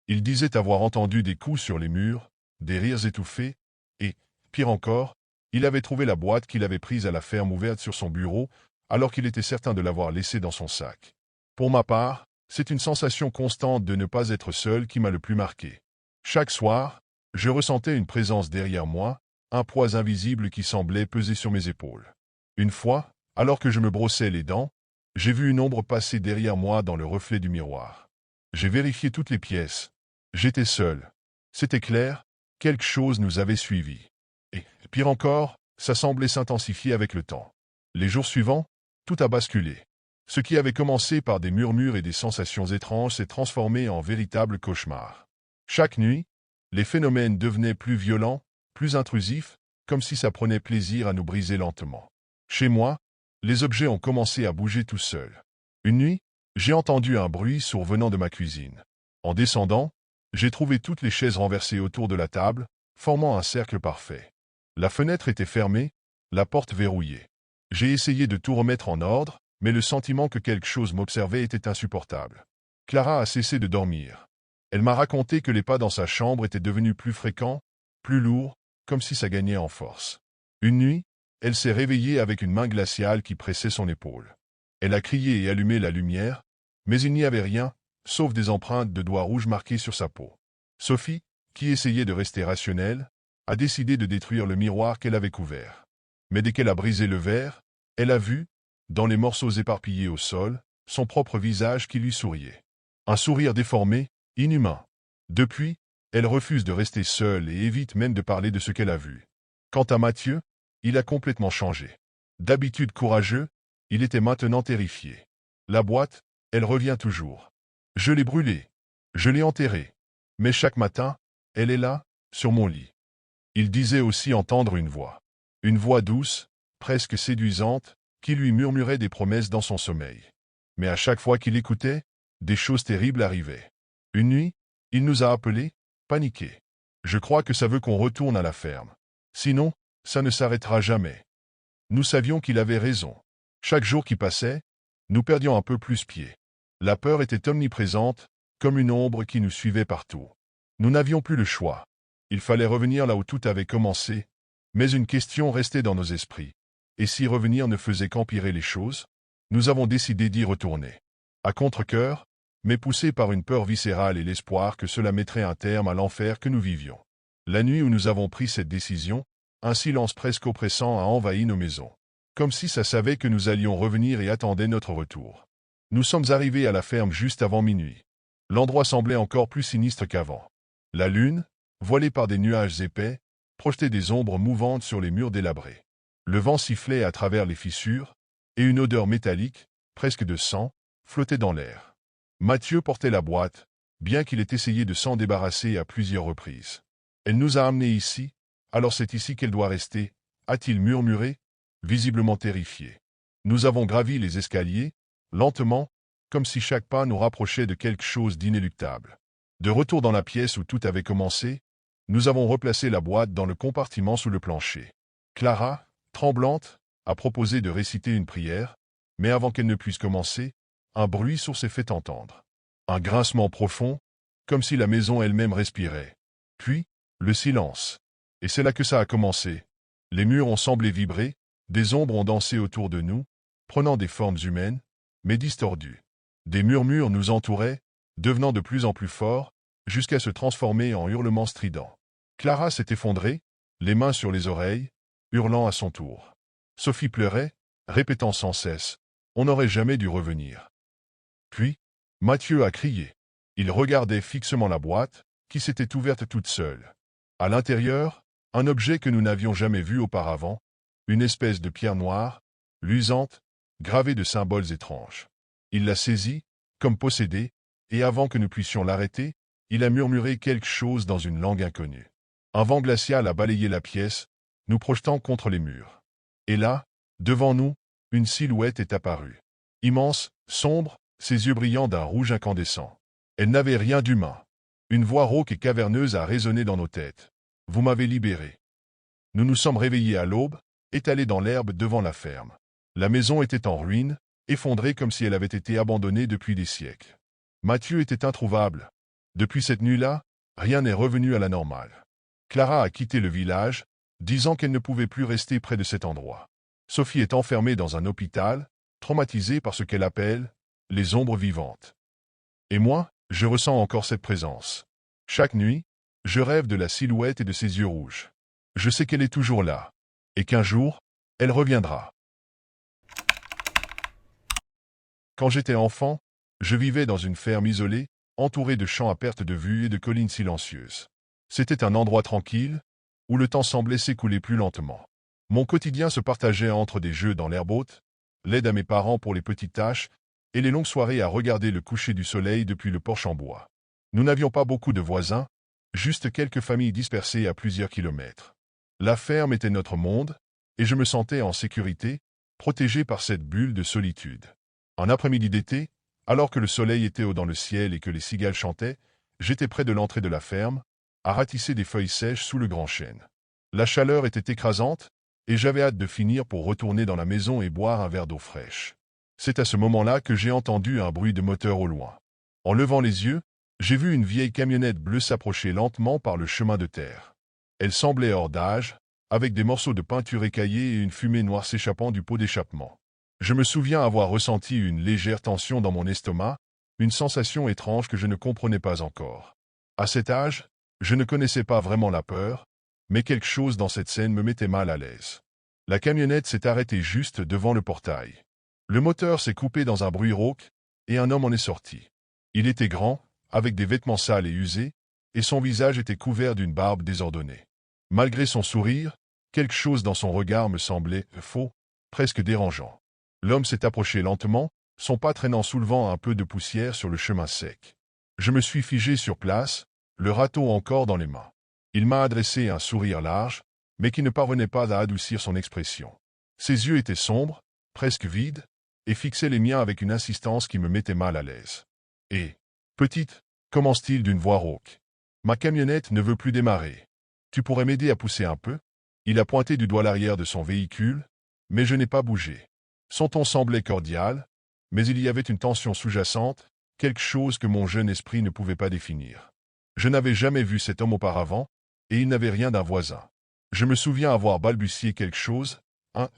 Speaker 1: Il disait avoir entendu des coups sur les murs, des rires étouffés, et, pire encore, il avait trouvé la boîte qu'il avait prise à la ferme ouverte sur son bureau, alors qu'il était certain de l'avoir laissée dans son sac. Pour ma part, c'est une sensation constante de ne pas être seul qui m'a le plus marqué. Chaque soir, je ressentais une présence derrière moi, un poids invisible qui semblait peser sur mes épaules. Une fois, alors que je me brossais les dents, j'ai vu une ombre passer derrière moi dans le reflet du miroir. J'ai vérifié toutes les pièces. J'étais seul. C'était clair, quelque chose nous avait suivis. Et, pire encore, ça semblait s'intensifier avec le temps. Les jours suivants, tout a basculé. Ce qui avait commencé par des murmures et des sensations étranges s'est transformé en véritable cauchemar. Chaque nuit, les phénomènes devenaient plus violents, plus intrusifs, comme si ça prenait plaisir à nous briser lentement. Chez moi, les objets ont commencé à bouger tout seuls. Une nuit, j'ai entendu un bruit survenant de ma cuisine. En descendant, j'ai trouvé toutes les chaises renversées autour de la table, formant un cercle parfait. La fenêtre était fermée, la porte verrouillée. J'ai essayé de tout remettre en ordre, mais le sentiment que quelque chose m'observait était insupportable. Clara a cessé de dormir. Elle m'a raconté que les pas dans sa chambre étaient devenus plus fréquents, plus lourds, comme si ça gagnait en force. Une nuit, elle s'est réveillée avec une main glaciale qui pressait son épaule. Elle a crié et allumé la lumière, mais il n'y avait rien, sauf des empreintes de doigts rouges marquées sur sa peau. Sophie, qui essayait de rester rationnelle, a décidé de détruire le miroir qu'elle avait couvert. Mais dès qu'elle a brisé le verre, elle a vu, dans les morceaux éparpillés au sol, son propre visage qui lui souriait. Un sourire déformé, inhumain. Depuis, elle refuse de rester seule et évite même de parler de ce qu'elle a vu. Quant à Mathieu, il a complètement changé. D'habitude courageux, il était maintenant terrifié. La boîte, elle revient toujours. Je l'ai brûlée. Je l'ai enterrée. Mais chaque matin, elle est là, sur mon lit. Il disait aussi entendre une voix. Une voix douce, presque séduisante, qui lui murmurait des promesses dans son sommeil. Mais à chaque fois qu'il écoutait, des choses terribles arrivaient. Une nuit, il nous a appelés, paniqués. Je crois que ça veut qu'on retourne à la ferme. Sinon, ça ne s'arrêtera jamais. Nous savions qu'il avait raison. Chaque jour qui passait, nous perdions un peu plus pied. La peur était omniprésente, comme une ombre qui nous suivait partout. Nous n'avions plus le choix. Il fallait revenir là où tout avait commencé, Mais une question restait dans nos esprits. Et si revenir ne faisait qu'empirer les choses? Nous avons décidé d'y retourner. À contre-cœur, mais poussés par une peur viscérale et l'espoir que cela mettrait un terme à l'enfer que nous vivions. La nuit où nous avons pris cette décision, un silence presque oppressant a envahi nos maisons. Comme si ça savait que nous allions revenir et attendait notre retour. Nous sommes arrivés à la ferme juste avant minuit. L'endroit semblait encore plus sinistre qu'avant. La lune, voilée par des nuages épais, projetait des ombres mouvantes sur les murs délabrés. Le vent sifflait à travers les fissures, et une odeur métallique, presque de sang, flottait dans l'air. Mathieu portait la boîte, bien qu'il ait essayé de s'en débarrasser à plusieurs reprises. Elle nous a amenés ici, alors c'est ici qu'elle doit rester, a-t-il murmuré, visiblement terrifié. Nous avons gravi les escaliers, lentement, comme si chaque pas nous rapprochait de quelque chose d'inéluctable. De retour dans la pièce où tout avait commencé, nous avons replacé la boîte dans le compartiment sous le plancher. Clara, tremblante, a proposé de réciter une prière, mais avant qu'elle ne puisse commencer, un bruit sourd s'est fait entendre. Un grincement profond, comme si la maison elle-même respirait. Puis, le silence. Et c'est là que ça a commencé. Les murs ont semblé vibrer, des ombres ont dansé autour de nous, prenant des formes humaines, mais distordues. Des murmures nous entouraient, devenant de plus en plus forts, jusqu'à se transformer en hurlements stridents. Clara s'est effondrée, les mains sur les oreilles, hurlant à son tour. Sophie pleurait, répétant sans cesse « On n'aurait jamais dû revenir ». Puis, Mathieu a crié. Il regardait fixement la boîte, qui s'était ouverte toute seule. À l'intérieur, un objet que nous n'avions jamais vu auparavant, une espèce de pierre noire, luisante, gravée de symboles étranges. Il l'a saisie, comme possédé, et avant que nous puissions l'arrêter, il a murmuré quelque chose dans une langue inconnue. Un vent glacial a balayé la pièce, nous projetant contre les murs. Et là, devant nous, une silhouette est apparue. Immense, sombre, ses yeux brillants d'un rouge incandescent. Elle n'avait rien d'humain. Une voix rauque et caverneuse a résonné dans nos têtes. « Vous m'avez libéré. » Nous nous sommes réveillés à l'aube, étalés dans l'herbe devant la ferme. La maison était en ruine, effondrée comme si elle avait été abandonnée depuis des siècles. Mathieu était introuvable. Depuis cette nuit-là, rien n'est revenu à la normale. Clara a quitté le village, disant qu'elle ne pouvait plus rester près de cet endroit. Sophie est enfermée dans un hôpital, traumatisée par ce qu'elle appelle « les ombres vivantes ». Et moi, je ressens encore cette présence. Chaque nuit, je rêve de la silhouette et de ses yeux rouges. Je sais qu'elle est toujours là, et qu'un jour, elle reviendra. Quand j'étais enfant, je vivais dans une ferme isolée, entourée de champs à perte de vue et de collines silencieuses. C'était un endroit tranquille, où le temps semblait s'écouler plus lentement. Mon quotidien se partageait entre des jeux dans l'herbe haute, l'aide à mes parents pour les petites tâches, et les longues soirées à regarder le coucher du soleil depuis le porche en bois. Nous n'avions pas beaucoup de voisins, juste quelques familles dispersées à plusieurs kilomètres. La ferme était notre monde, et je me sentais en sécurité, protégé par cette bulle de solitude. Un après-midi d'été, alors que le soleil était haut dans le ciel et que les cigales chantaient, j'étais près de l'entrée de la ferme, à ratisser des feuilles sèches sous le grand chêne. La chaleur était écrasante, et j'avais hâte de finir pour retourner dans la maison et boire un verre d'eau fraîche. C'est à ce moment-là que j'ai entendu un bruit de moteur au loin. En levant les yeux, j'ai vu une vieille camionnette bleue s'approcher lentement par le chemin de terre. Elle semblait hors d'âge, avec des morceaux de peinture écaillés et une fumée noire s'échappant du pot d'échappement. Je me souviens avoir ressenti une légère tension dans mon estomac, une sensation étrange que je ne comprenais pas encore. À cet âge, je ne connaissais pas vraiment la peur, mais quelque chose dans cette scène me mettait mal à l'aise. La camionnette s'est arrêtée juste devant le portail. Le moteur s'est coupé dans un bruit rauque, et un homme en est sorti. Il était grand, avec des vêtements sales et usés, et son visage était couvert d'une barbe désordonnée. Malgré son sourire, quelque chose dans son regard me semblait faux, presque dérangeant. L'homme s'est approché lentement, son pas traînant soulevant un peu de poussière sur le chemin sec. Je me suis figé sur place, le râteau encore dans les mains. Il m'a adressé un sourire large, mais qui ne parvenait pas à adoucir son expression. Ses yeux étaient sombres, presque vides, et fixaient les miens avec une insistance qui me mettait mal à l'aise. « Et, petite, commence-t-il d'une voix rauque. Ma camionnette ne veut plus démarrer. Tu pourrais m'aider à pousser un peu ?» Il a pointé du doigt l'arrière de son véhicule, mais je n'ai pas bougé. Son ton semblait cordial, mais il y avait une tension sous-jacente, quelque chose que mon jeune esprit ne pouvait pas définir. Je n'avais jamais vu cet homme auparavant, et il n'avait rien d'un voisin. Je me souviens avoir balbutié quelque chose,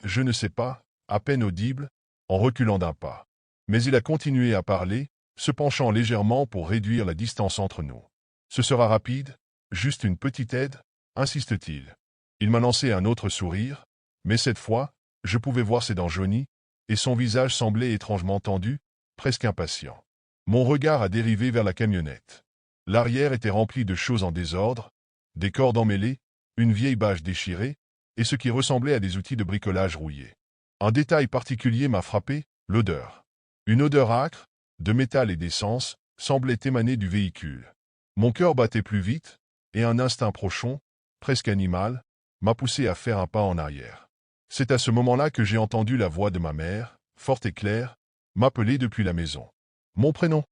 Speaker 1: je ne sais pas, à peine audible, en reculant d'un pas. Mais il a continué à parler, se penchant légèrement pour réduire la distance entre nous. Ce sera rapide, juste une petite aide, insiste-t-il. Il m'a lancé un autre sourire, mais cette fois, je pouvais voir ses dents jaunies, et son visage semblait étrangement tendu, presque impatient. Mon regard a dérivé vers la camionnette. L'arrière était rempli de choses en désordre, des cordes emmêlées, une vieille bâche déchirée, et ce qui ressemblait à des outils de bricolage rouillés. Un détail particulier m'a frappé, l'odeur. Une odeur âcre, de métal et d'essence, semblait émaner du véhicule. Mon cœur battait plus vite, et un instinct prochon, presque animal, m'a poussé à faire un pas en arrière. C'est à ce moment-là que j'ai entendu la voix de ma mère, forte et claire, m'appeler depuis la maison. Mon prénom.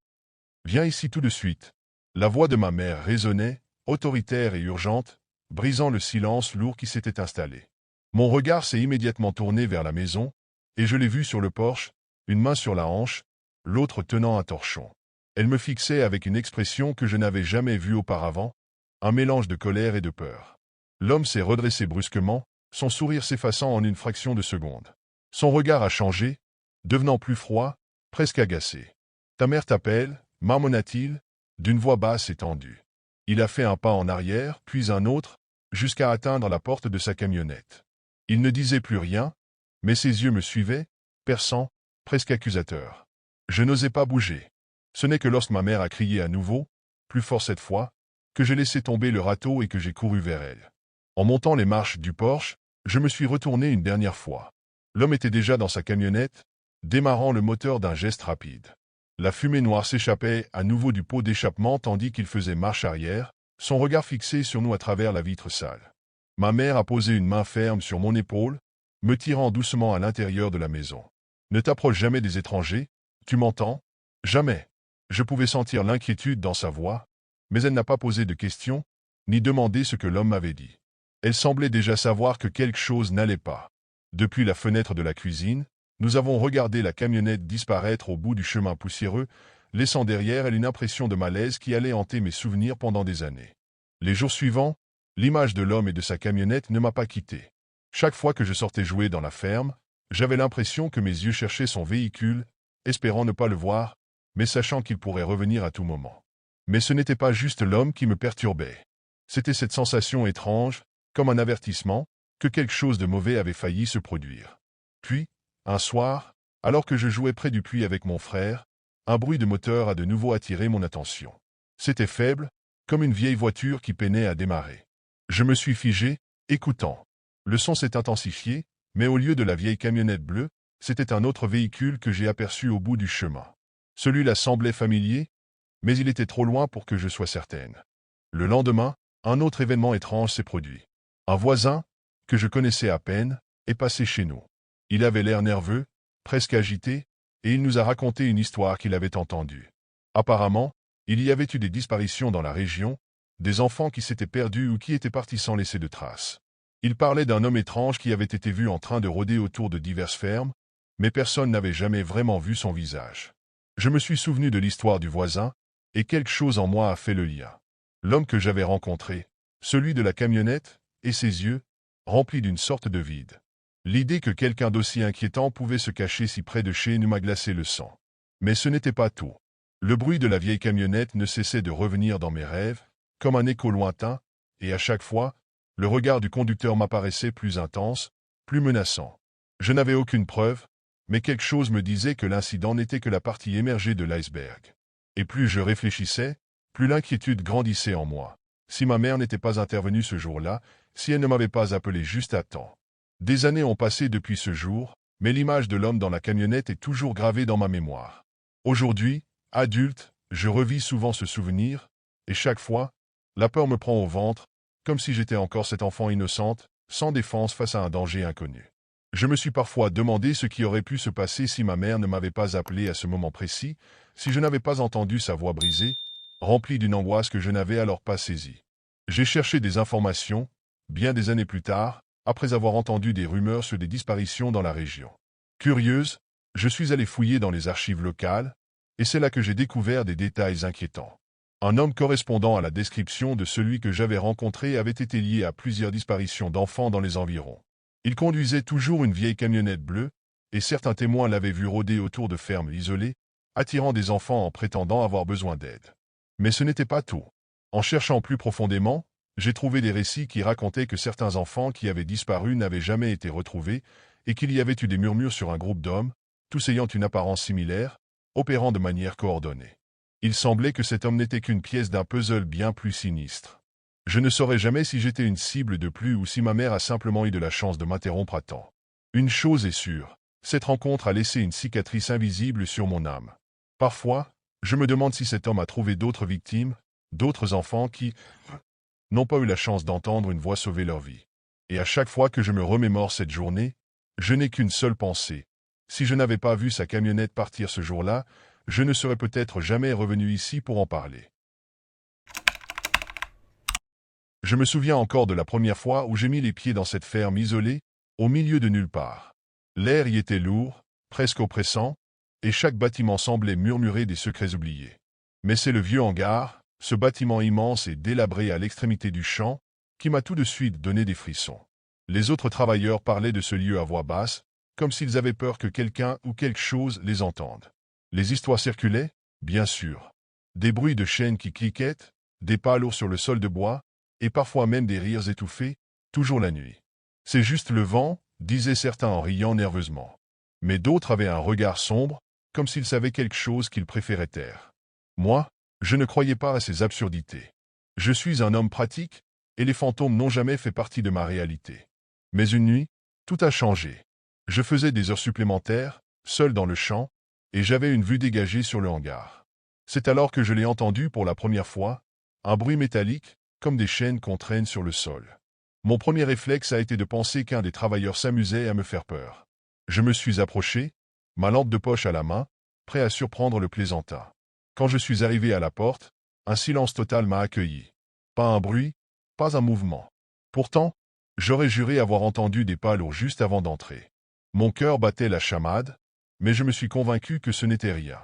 Speaker 1: Viens ici tout de suite. La voix de ma mère résonnait, autoritaire et urgente, brisant le silence lourd qui s'était installé. Mon regard s'est immédiatement tourné vers la maison, et je l'ai vue sur le porche, une main sur la hanche, l'autre tenant un torchon. Elle me fixait avec une expression que je n'avais jamais vue auparavant, un mélange de colère et de peur. L'homme s'est redressé brusquement, son sourire s'effaçant en une fraction de seconde. Son regard a changé, devenant plus froid, presque agacé. « Ta mère t'appelle » marmonna-t-il, d'une voix basse et tendue. Il a fait un pas en arrière, puis un autre, jusqu'à atteindre la porte de sa camionnette. Il ne disait plus rien, mais ses yeux me suivaient, perçants, presque accusateurs. Je n'osais pas bouger. Ce n'est que lorsque ma mère a crié à nouveau, plus fort cette fois, que j'ai laissé tomber le râteau et que j'ai couru vers elle. En montant les marches du Porsche, je me suis retourné une dernière fois. L'homme était déjà dans sa camionnette, démarrant le moteur d'un geste rapide. La fumée noire s'échappait à nouveau du pot d'échappement tandis qu'il faisait marche arrière, son regard fixé sur nous à travers la vitre sale. Ma mère a posé une main ferme sur mon épaule, me tirant doucement à l'intérieur de la maison. « Ne t'approche jamais des étrangers, tu m'entends ? Jamais. » Je pouvais sentir l'inquiétude dans sa voix, mais elle n'a pas posé de questions, ni demandé ce que l'homme m'avait dit. Elle semblait déjà savoir que quelque chose n'allait pas. Depuis la fenêtre de la cuisine, nous avons regardé la camionnette disparaître au bout du chemin poussiéreux, laissant derrière elle une impression de malaise qui allait hanter mes souvenirs pendant des années. Les jours suivants, l'image de l'homme et de sa camionnette ne m'a pas quitté. Chaque fois que je sortais jouer dans la ferme, j'avais l'impression que mes yeux cherchaient son véhicule, espérant ne pas le voir, mais sachant qu'il pourrait revenir à tout moment. Mais ce n'était pas juste l'homme qui me perturbait. C'était cette sensation étrange, comme un avertissement, que quelque chose de mauvais avait failli se produire. Puis, un soir, alors que je jouais près du puits avec mon frère, un bruit de moteur a de nouveau attiré mon attention. C'était faible, comme une vieille voiture qui peinait à démarrer. Je me suis figé, écoutant. Le son s'est intensifié, mais au lieu de la vieille camionnette bleue, c'était un autre véhicule que j'ai aperçu au bout du chemin. Celui-là semblait familier, mais il était trop loin pour que je sois certaine. Le lendemain, un autre événement étrange s'est produit. Un voisin, que je connaissais à peine, est passé chez nous. Il avait l'air nerveux, presque agité, et il nous a raconté une histoire qu'il avait entendue. Apparemment, il y avait eu des disparitions dans la région, des enfants qui s'étaient perdus ou qui étaient partis sans laisser de traces. Il parlait d'un homme étrange qui avait été vu en train de rôder autour de diverses fermes, mais personne n'avait jamais vraiment vu son visage. Je me suis souvenu de l'histoire du voisin, et quelque chose en moi a fait le lien. L'homme que j'avais rencontré, celui de la camionnette, et ses yeux, remplis d'une sorte de vide. L'idée que quelqu'un d'aussi inquiétant pouvait se cacher si près de chez nous m'a glacé le sang. Mais ce n'était pas tout. Le bruit de la vieille camionnette ne cessait de revenir dans mes rêves, comme un écho lointain, et à chaque fois, le regard du conducteur m'apparaissait plus intense, plus menaçant. Je n'avais aucune preuve, mais quelque chose me disait que l'incident n'était que la partie émergée de l'iceberg. Et plus je réfléchissais, plus l'inquiétude grandissait en moi. Si ma mère n'était pas intervenue ce jour-là, si elle ne m'avait pas appelé juste à temps. Des années ont passé depuis ce jour, mais l'image de l'homme dans la camionnette est toujours gravée dans ma mémoire. Aujourd'hui, adulte, je revis souvent ce souvenir, et chaque fois, la peur me prend au ventre, comme si j'étais encore cette enfant innocente, sans défense face à un danger inconnu. Je me suis parfois demandé ce qui aurait pu se passer si ma mère ne m'avait pas appelé à ce moment précis, si je n'avais pas entendu sa voix brisée, remplie d'une angoisse que je n'avais alors pas saisie. J'ai cherché des informations, bien des années plus tard, après avoir entendu des rumeurs sur des disparitions dans la région. Curieuse, je suis allé fouiller dans les archives locales, et c'est là que j'ai découvert des détails inquiétants. Un homme correspondant à la description de celui que j'avais rencontré avait été lié à plusieurs disparitions d'enfants dans les environs. Il conduisait toujours une vieille camionnette bleue, et certains témoins l'avaient vu rôder autour de fermes isolées, attirant des enfants en prétendant avoir besoin d'aide. Mais ce n'était pas tout. En cherchant plus profondément, j'ai trouvé des récits qui racontaient que certains enfants qui avaient disparu n'avaient jamais été retrouvés et qu'il y avait eu des murmures sur un groupe d'hommes, tous ayant une apparence similaire, opérant de manière coordonnée. Il semblait que cet homme n'était qu'une pièce d'un puzzle bien plus sinistre. Je ne saurais jamais si j'étais une cible de plus ou si ma mère a simplement eu de la chance de m'interrompre à temps. Une chose est sûre, cette rencontre a laissé une cicatrice invisible sur mon âme. Parfois, je me demande si cet homme a trouvé d'autres victimes, d'autres enfants qui n'ont pas eu la chance d'entendre une voix sauver leur vie. Et à chaque fois que je me remémore cette journée, je n'ai qu'une seule pensée. Si je n'avais pas vu sa camionnette partir ce jour-là, je ne serais peut-être jamais revenu ici pour en parler. Je me souviens encore de la première fois où j'ai mis les pieds dans cette ferme isolée, au milieu de nulle part. L'air y était lourd, presque oppressant, et chaque bâtiment semblait murmurer des secrets oubliés. Mais c'est le vieux hangar, ce bâtiment immense et délabré à l'extrémité du champ, qui m'a tout de suite donné des frissons. Les autres travailleurs parlaient de ce lieu à voix basse, comme s'ils avaient peur que quelqu'un ou quelque chose les entende. Les histoires circulaient, bien sûr. Des bruits de chaînes qui cliquaient, des pas lourds sur le sol de bois, et parfois même des rires étouffés, toujours la nuit. C'est juste le vent, disaient certains en riant nerveusement. Mais d'autres avaient un regard sombre, comme s'ils savaient quelque chose qu'ils préféraient taire. Moi, je ne croyais pas à ces absurdités. Je suis un homme pratique, et les fantômes n'ont jamais fait partie de ma réalité. Mais une nuit, tout a changé. Je faisais des heures supplémentaires, seul dans le champ, et j'avais une vue dégagée sur le hangar. C'est alors que je l'ai entendu pour la première fois, un bruit métallique, comme des chaînes qu'on traîne sur le sol. Mon premier réflexe a été de penser qu'un des travailleurs s'amusait à me faire peur. Je me suis approché, ma lampe de poche à la main, prêt à surprendre le plaisantin. Quand je suis arrivé à la porte, un silence total m'a accueilli. Pas un bruit, pas un mouvement. Pourtant, j'aurais juré avoir entendu des pas lourds juste avant d'entrer. Mon cœur battait la chamade, mais je me suis convaincu que ce n'était rien.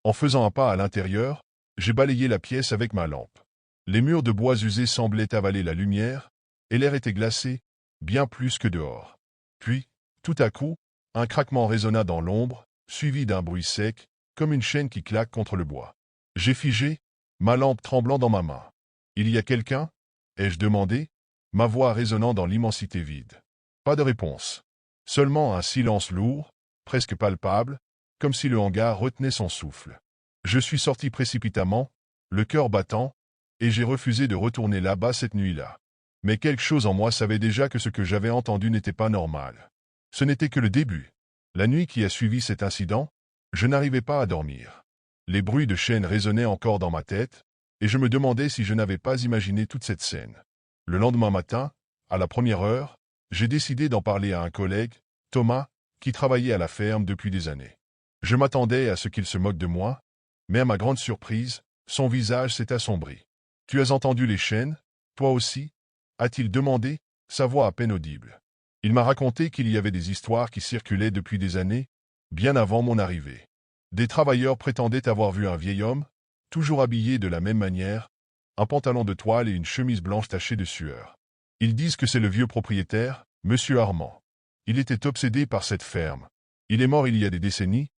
Speaker 1: En faisant un pas à l'intérieur, j'ai balayé la pièce avec ma lampe. Les murs de bois usés semblaient avaler la lumière, et l'air était glacé, bien plus que dehors. Puis, tout à coup, un craquement résonna dans l'ombre, suivi d'un bruit sec, comme une chaîne qui claque contre le bois. J'ai figé, ma lampe tremblant dans ma main. « Il y a quelqu'un » ai-je demandé, ma voix résonnant dans l'immensité vide. Pas de réponse. Seulement un silence lourd, presque palpable, comme si le hangar retenait son souffle. Je suis sorti précipitamment, le cœur battant, et j'ai refusé de retourner là-bas cette nuit-là. Mais quelque chose en moi savait déjà que ce que j'avais entendu n'était pas normal. Ce n'était que le début. La nuit qui a suivi cet incident, je n'arrivais pas à dormir. Les bruits de chaînes résonnaient encore dans ma tête, et je me demandais si je n'avais pas imaginé toute cette scène. Le lendemain matin, à la première heure, j'ai décidé d'en parler à un collègue, Thomas, qui travaillait à la ferme depuis des années. Je m'attendais à ce qu'il se moque de moi, mais à ma grande surprise, son visage s'est assombri. « Tu as entendu les chaînes, toi aussi » a-t-il demandé, sa voix à peine audible. Il m'a raconté qu'il y avait des histoires qui circulaient depuis des années, bien avant mon arrivée. Des travailleurs prétendaient avoir vu un vieil homme, toujours habillé de la même manière, un pantalon de toile et une chemise blanche tachée de sueur. Ils disent que c'est le vieux propriétaire, Monsieur Armand. Il était obsédé par cette ferme. Il est mort il y a des décennies,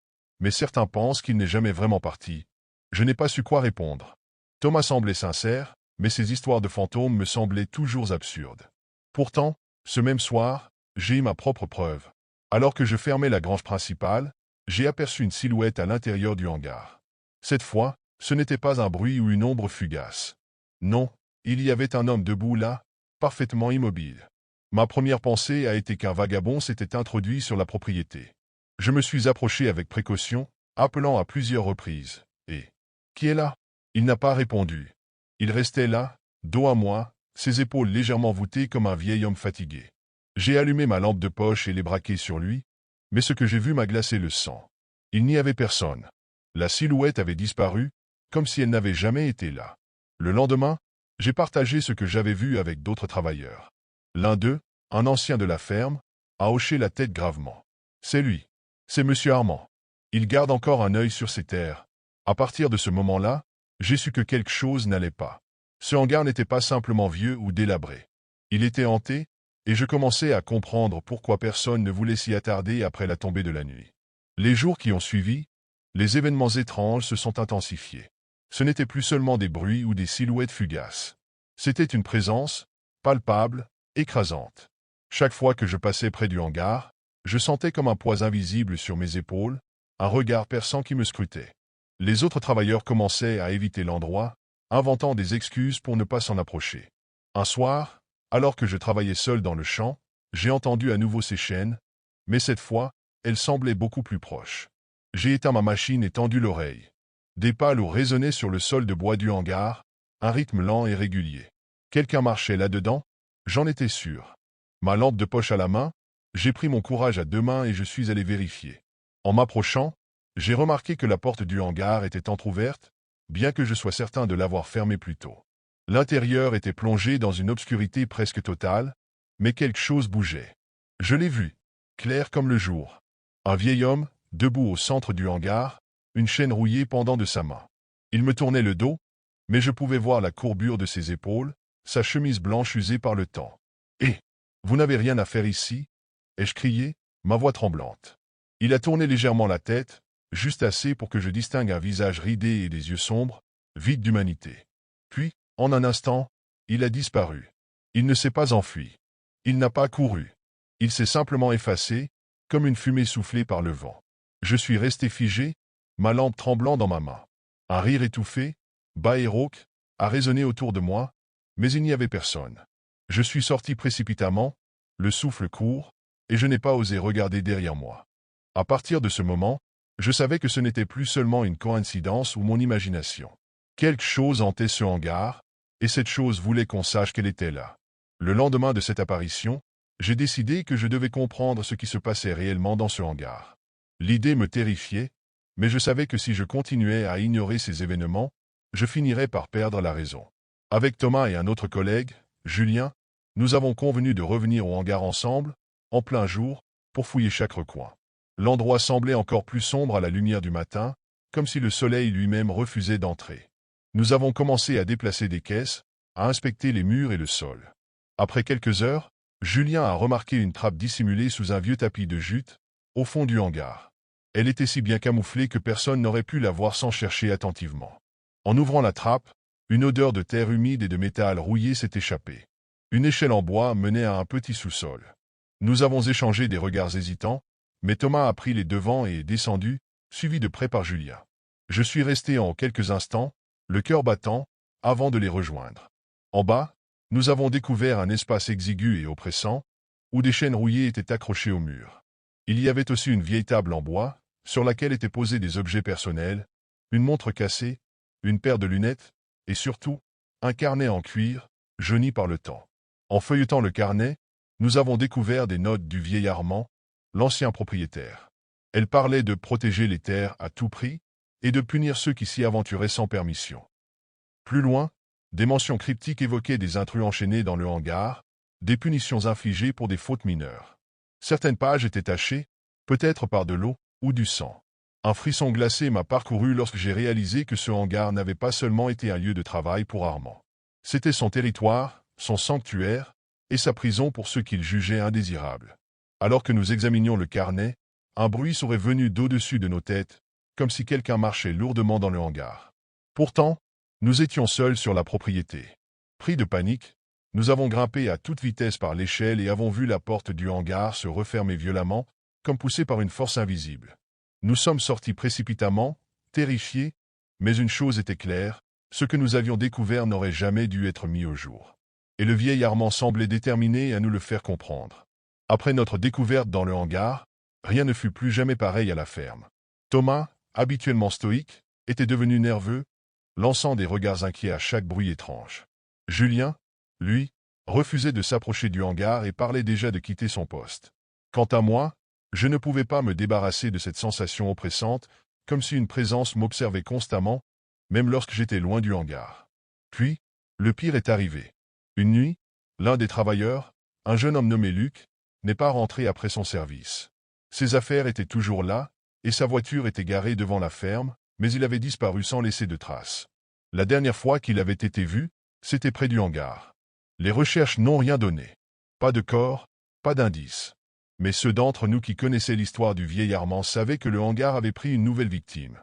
Speaker 1: mais certains pensent qu'il n'est jamais vraiment parti. Je n'ai pas su quoi répondre. Thomas semblait sincère, mais ces histoires de fantômes me semblaient toujours absurdes. Pourtant, ce même soir, j'ai eu ma propre preuve. Alors que je fermais la grange principale, j'ai aperçu une silhouette à l'intérieur du hangar. Cette fois, ce n'était pas un bruit ou une ombre fugace. Non, il y avait un homme debout là, parfaitement immobile. Ma première pensée a été qu'un vagabond s'était introduit sur la propriété. Je me suis approché avec précaution, appelant à plusieurs reprises. Et « Qui est là ?» Il n'a pas répondu. Il restait là, dos à moi, ses épaules légèrement voûtées comme un vieil homme fatigué. J'ai allumé ma lampe de poche et l'ai braquée sur lui, mais ce que j'ai vu m'a glacé le sang. Il n'y avait personne. La silhouette avait disparu, comme si elle n'avait jamais été là. Le lendemain, j'ai partagé ce que j'avais vu avec d'autres travailleurs. L'un d'eux, un ancien de la ferme, a hoché la tête gravement. C'est lui. C'est Monsieur Armand. Il garde encore un œil sur ces terres. À partir de ce moment-là, j'ai su que quelque chose n'allait pas. Ce hangar n'était pas simplement vieux ou délabré. Il était hanté, et je commençais à comprendre pourquoi personne ne voulait s'y attarder après la tombée de la nuit. Les jours qui ont suivi, les événements étranges se sont intensifiés. Ce n'était plus seulement des bruits ou des silhouettes fugaces. C'était une présence, palpable, écrasante. Chaque fois que je passais près du hangar, je sentais comme un poids invisible sur mes épaules, un regard perçant qui me scrutait. Les autres travailleurs commençaient à éviter l'endroit, inventant des excuses pour ne pas s'en approcher. Un soir, alors que je travaillais seul dans le champ, j'ai entendu à nouveau ces chaînes, mais cette fois, elles semblaient beaucoup plus proches. J'ai éteint ma machine et tendu l'oreille. Des pas lourds résonnaient sur le sol de bois du hangar, un rythme lent et régulier. Quelqu'un marchait là-dedans, j'en étais sûr. Ma lampe de poche à la main, j'ai pris mon courage à deux mains et je suis allé vérifier. En m'approchant, j'ai remarqué que la porte du hangar était entr'ouverte, bien que je sois certain de l'avoir fermée plus tôt. L'intérieur était plongé dans une obscurité presque totale, mais quelque chose bougeait. Je l'ai vu, clair comme le jour. Un vieil homme, debout au centre du hangar, une chaîne rouillée pendant de sa main. Il me tournait le dos, mais je pouvais voir la courbure de ses épaules, sa chemise blanche usée par le temps. « Hé, vous n'avez rien à faire ici ?» ai-je crié, ma voix tremblante. Il a tourné légèrement la tête, juste assez pour que je distingue un visage ridé et des yeux sombres, vides d'humanité. Puis, en un instant, il a disparu. Il ne s'est pas enfui. Il n'a pas couru. Il s'est simplement effacé, comme une fumée soufflée par le vent. Je suis resté figé, ma lampe tremblant dans ma main. Un rire étouffé, bas et rauque, a résonné autour de moi, mais il n'y avait personne. Je suis sorti précipitamment, le souffle court, et je n'ai pas osé regarder derrière moi. À partir de ce moment, je savais que ce n'était plus seulement une coïncidence ou mon imagination. Quelque chose hantait ce hangar, et cette chose voulait qu'on sache qu'elle était là. Le lendemain de cette apparition, j'ai décidé que je devais comprendre ce qui se passait réellement dans ce hangar. L'idée me terrifiait, mais je savais que si je continuais à ignorer ces événements, je finirais par perdre la raison. Avec Thomas et un autre collègue, Julien, nous avons convenu de revenir au hangar ensemble, en plein jour, pour fouiller chaque recoin. L'endroit semblait encore plus sombre à la lumière du matin, comme si le soleil lui-même refusait d'entrer. Nous avons commencé à déplacer des caisses, à inspecter les murs et le sol. Après quelques heures, Julien a remarqué une trappe dissimulée sous un vieux tapis de jute, au fond du hangar. Elle était si bien camouflée que personne n'aurait pu la voir sans chercher attentivement. En ouvrant la trappe, une odeur de terre humide et de métal rouillé s'est échappée. Une échelle en bois menait à un petit sous-sol. Nous avons échangé des regards hésitants, mais Thomas a pris les devants et est descendu, suivi de près par Julien. Je suis resté en quelques instants, le cœur battant, avant de les rejoindre. En bas, nous avons découvert un espace exigu et oppressant, où des chaînes rouillées étaient accrochées au mur. Il y avait aussi une vieille table en bois, sur laquelle étaient posés des objets personnels, une montre cassée, une paire de lunettes, et surtout, un carnet en cuir, jauni par le temps. En feuilletant le carnet, nous avons découvert des notes du vieil Armand, l'ancien propriétaire. Elles parlaient de protéger les terres à tout prix et de punir ceux qui s'y aventuraient sans permission. Plus loin, des mentions cryptiques évoquaient des intrus enchaînés dans le hangar, des punitions infligées pour des fautes mineures. Certaines pages étaient tachées, peut-être par de l'eau ou du sang. Un frisson glacé m'a parcouru lorsque j'ai réalisé que ce hangar n'avait pas seulement été un lieu de travail pour Armand. C'était son territoire, son sanctuaire, et sa prison pour ceux qu'il jugeait indésirables. Alors que nous examinions le carnet, un bruit serait venu d'au-dessus de nos têtes, comme si quelqu'un marchait lourdement dans le hangar. Pourtant, nous étions seuls sur la propriété. Pris de panique, nous avons grimpé à toute vitesse par l'échelle et avons vu la porte du hangar se refermer violemment, comme poussée par une force invisible. Nous sommes sortis précipitamment, terrifiés, mais une chose était claire, ce que nous avions découvert n'aurait jamais dû être mis au jour. Et le vieil Armand semblait déterminé à nous le faire comprendre. Après notre découverte dans le hangar, rien ne fut plus jamais pareil à la ferme. Thomas, habituellement stoïque, était devenu nerveux, lançant des regards inquiets à chaque bruit étrange. Julien, lui, refusait de s'approcher du hangar et parlait déjà de quitter son poste. Quant à moi, je ne pouvais pas me débarrasser de cette sensation oppressante, comme si une présence m'observait constamment, même lorsque j'étais loin du hangar. Puis, le pire est arrivé. Une nuit, l'un des travailleurs, un jeune homme nommé Luc, n'est pas rentré après son service. Ses affaires étaient toujours là, et sa voiture était garée devant la ferme, mais il avait disparu sans laisser de traces. La dernière fois qu'il avait été vu, c'était près du hangar. Les recherches n'ont rien donné. Pas de corps, pas d'indices. Mais ceux d'entre nous qui connaissaient l'histoire du vieil Armand savaient que le hangar avait pris une nouvelle victime.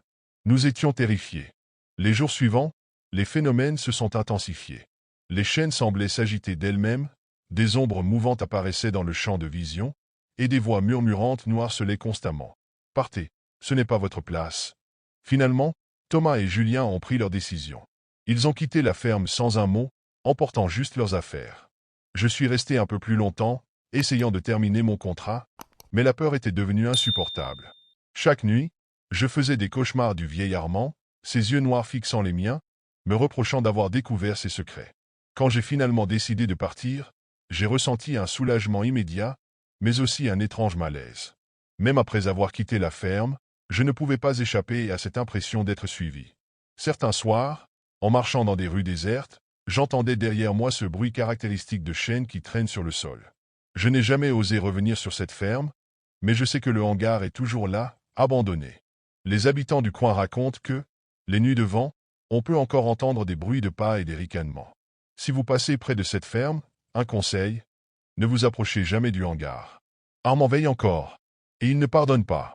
Speaker 1: Nous étions terrifiés. Les jours suivants, les phénomènes se sont intensifiés. Les chaînes semblaient s'agiter d'elles-mêmes, des ombres mouvantes apparaissaient dans le champ de vision, et des voix murmurantes nous harcelaient constamment. « Partez, ce n'est pas votre place. » Finalement, Thomas et Julien ont pris leur décision. Ils ont quitté la ferme sans un mot, emportant juste leurs affaires. Je suis resté un peu plus longtemps, essayant de terminer mon contrat, mais la peur était devenue insupportable. Chaque nuit, je faisais des cauchemars du vieil Armand, ses yeux noirs fixant les miens, me reprochant d'avoir découvert ses secrets. Quand j'ai finalement décidé de partir, j'ai ressenti un soulagement immédiat, mais aussi un étrange malaise. Même après avoir quitté la ferme, je ne pouvais pas échapper à cette impression d'être suivi. Certains soirs, en marchant dans des rues désertes, j'entendais derrière moi ce bruit caractéristique de chaînes qui traînent sur le sol. Je n'ai jamais osé revenir sur cette ferme, mais je sais que le hangar est toujours là, abandonné. Les habitants du coin racontent que, les nuits de vent, on peut encore entendre des bruits de pas et des ricanements. Si vous passez près de cette ferme, un conseil, ne vous approchez jamais du hangar. Armand veille encore, et il ne pardonne pas.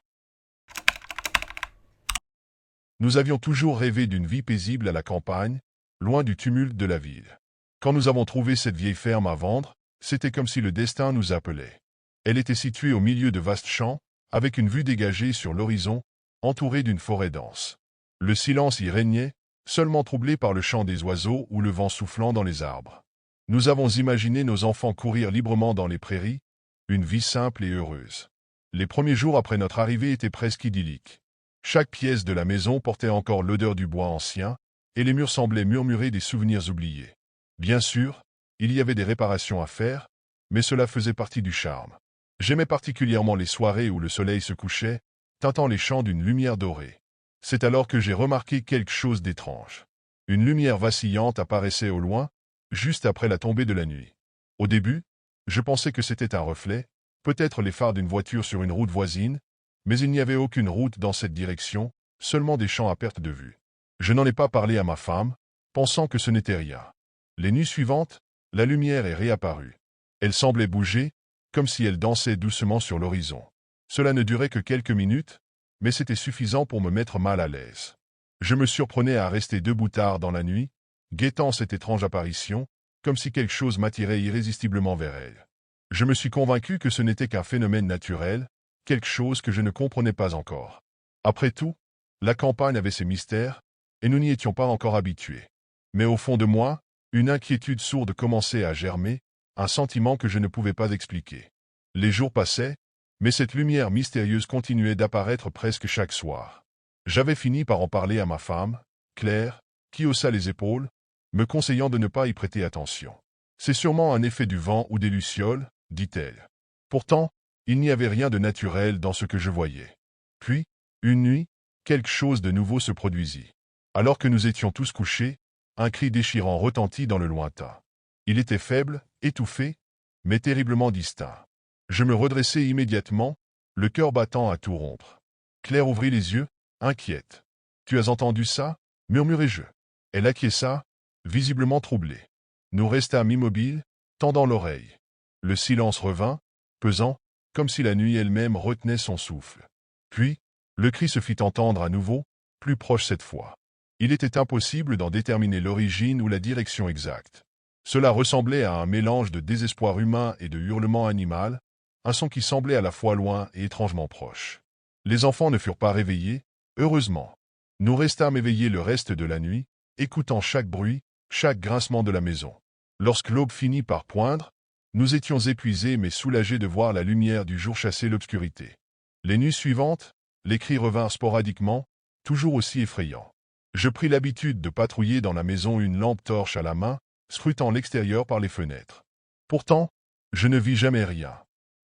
Speaker 1: Nous avions toujours rêvé d'une vie paisible à la campagne, loin du tumulte de la ville. Quand nous avons trouvé cette vieille ferme à vendre, c'était comme si le destin nous appelait. Elle était située au milieu de vastes champs, avec une vue dégagée sur l'horizon, entourée d'une forêt dense. Le silence y régnait, seulement troublé par le chant des oiseaux ou le vent soufflant dans les arbres. Nous avons imaginé nos enfants courir librement dans les prairies, une vie simple et heureuse. Les premiers jours après notre arrivée étaient presque idylliques. Chaque pièce de la maison portait encore l'odeur du bois ancien, et les murs semblaient murmurer des souvenirs oubliés. Bien sûr, il y avait des réparations à faire, mais cela faisait partie du charme. J'aimais particulièrement les soirées où le soleil se couchait, teintant les champs d'une lumière dorée. C'est alors que j'ai remarqué quelque chose d'étrange. Une lumière vacillante apparaissait au loin, juste après la tombée de la nuit. Au début, je pensais que c'était un reflet, peut-être les phares d'une voiture sur une route voisine, mais il n'y avait aucune route dans cette direction, seulement des champs à perte de vue. Je n'en ai pas parlé à ma femme, pensant que ce n'était rien. Les nuits suivantes, la lumière est réapparue. Elle semblait bouger, comme si elle dansait doucement sur l'horizon. Cela ne durait que quelques minutes, mais c'était suffisant pour me mettre mal à l'aise. Je me surprenais à rester debout tard dans la nuit, guettant cette étrange apparition, comme si quelque chose m'attirait irrésistiblement vers elle. Je me suis convaincu que ce n'était qu'un phénomène naturel, quelque chose que je ne comprenais pas encore. Après tout, la campagne avait ses mystères, et nous n'y étions pas encore habitués. Mais au fond de moi, une inquiétude sourde commençait à germer, un sentiment que je ne pouvais pas expliquer. Les jours passaient, mais cette lumière mystérieuse continuait d'apparaître presque chaque soir. J'avais fini par en parler à ma femme, Claire, qui haussa les épaules, me conseillant de ne pas y prêter attention. C'est sûrement un effet du vent ou des lucioles, dit-elle. Pourtant, il n'y avait rien de naturel dans ce que je voyais. Puis, une nuit, quelque chose de nouveau se produisit. Alors que nous étions tous couchés, un cri déchirant retentit dans le lointain. Il était faible, étouffé, mais terriblement distinct. Je me redressai immédiatement, le cœur battant à tout rompre. Claire ouvrit les yeux, inquiète. « Tu as entendu ça » murmurai-je. Elle acquiesça, visiblement troublée. Nous restâmes immobiles, tendant l'oreille. Le silence revint, pesant, comme si la nuit elle-même retenait son souffle. Puis, le cri se fit entendre à nouveau, plus proche cette fois. Il était impossible d'en déterminer l'origine ou la direction exacte. Cela ressemblait à un mélange de désespoir humain et de hurlement animal, un son qui semblait à la fois loin et étrangement proche. Les enfants ne furent pas réveillés, heureusement. Nous restâmes éveillés le reste de la nuit, écoutant chaque bruit, chaque grincement de la maison. Lorsque l'aube finit par poindre, nous étions épuisés mais soulagés de voir la lumière du jour chasser l'obscurité. Les nuits suivantes, les cris revinrent sporadiquement, toujours aussi effrayants. Je pris l'habitude de patrouiller dans la maison une lampe torche à la main, scrutant l'extérieur par les fenêtres. Pourtant, je ne vis jamais rien.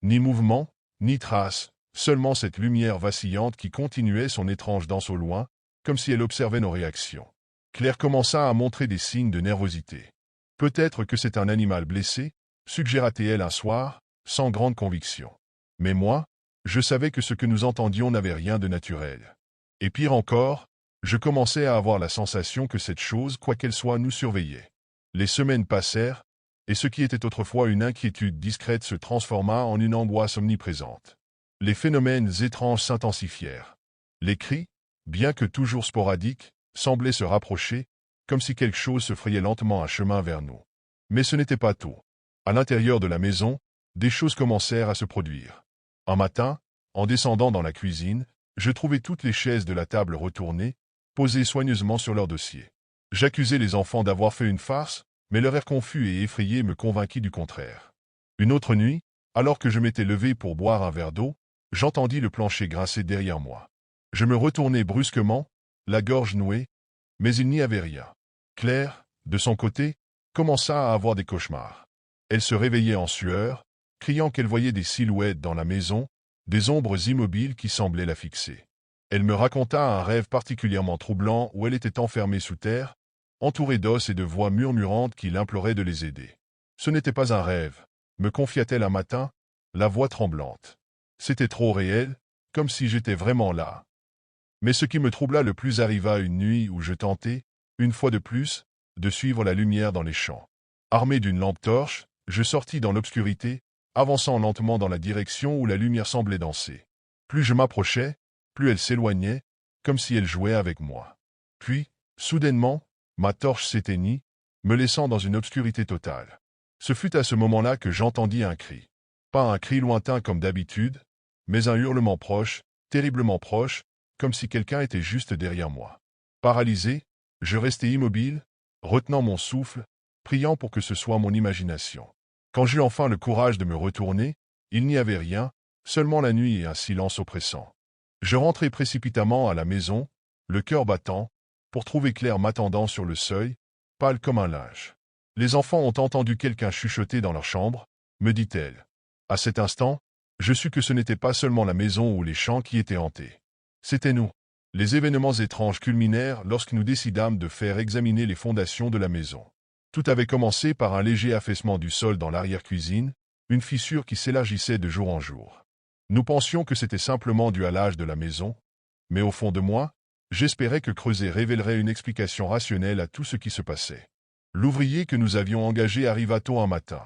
Speaker 1: Ni mouvement, ni trace, seulement cette lumière vacillante qui continuait son étrange danse au loin, comme si elle observait nos réactions. Claire commença à montrer des signes de nervosité. Peut-être que c'est un animal blessé, suggéra-t-elle un soir, sans grande conviction. Mais moi, je savais que ce que nous entendions n'avait rien de naturel. Et pire encore, Je commençais à avoir la sensation que cette chose, quoi qu'elle soit, nous surveillait. Les semaines passèrent, et ce qui était autrefois une inquiétude discrète se transforma en une angoisse omniprésente. Les phénomènes étranges s'intensifièrent. Les cris, bien que toujours sporadiques, semblaient se rapprocher, comme si quelque chose se frayait lentement un chemin vers nous. Mais ce n'était pas tout. À l'intérieur de la maison, des choses commencèrent à se produire. Un matin, en descendant dans la cuisine, je trouvai toutes les chaises de la table retournées, posées soigneusement sur leur dossier. J'accusai les enfants d'avoir fait une farce, mais leur air confus et effrayé me convainquit du contraire. Une autre nuit, alors que je m'étais levé pour boire un verre d'eau, j'entendis le plancher grincer derrière moi. Je me retournai brusquement, la gorge nouée, mais il n'y avait rien. Claire, de son côté, commença à avoir des cauchemars. Elle se réveillait en sueur, criant qu'elle voyait des silhouettes dans la maison, des ombres immobiles qui semblaient la fixer. Elle me raconta un rêve particulièrement troublant où elle était enfermée sous terre, entourée d'os et de voix murmurantes qui l'imploraient de les aider. Ce n'était pas un rêve, me confia-t-elle un matin, la voix tremblante. C'était trop réel, comme si j'étais vraiment là. Mais ce qui me troubla le plus arriva une nuit où je tentai, une fois de plus, de suivre la lumière dans les champs. Armé d'une lampe torche, je sortis dans l'obscurité, avançant lentement dans la direction où la lumière semblait danser. Plus je m'approchais, plus elle s'éloignait, comme si elle jouait avec moi. Puis, soudainement, ma torche s'éteignit, me laissant dans une obscurité totale. Ce fut à ce moment-là que j'entendis un cri. Pas un cri lointain comme d'habitude, mais un hurlement proche, terriblement proche, comme si quelqu'un était juste derrière moi. Paralysé, je restai immobile, retenant mon souffle, priant pour que ce soit mon imagination. Quand j'eus enfin le courage de me retourner, il n'y avait rien, seulement la nuit et un silence oppressant. Je rentrai précipitamment à la maison, le cœur battant, pour trouver Claire m'attendant sur le seuil, pâle comme un linge. Les enfants ont entendu quelqu'un chuchoter dans leur chambre, me dit-elle. À cet instant, je sus que ce n'était pas seulement la maison ou les champs qui étaient hantés. C'était nous. Les événements étranges culminèrent lorsque nous décidâmes de faire examiner les fondations de la maison. Tout avait commencé par un léger affaissement du sol dans l'arrière-cuisine, une fissure qui s'élargissait de jour en jour. Nous pensions que c'était simplement dû à l'âge de la maison, mais au fond de moi, j'espérais que creuser révélerait une explication rationnelle à tout ce qui se passait. L'ouvrier que nous avions engagé arriva tôt un matin.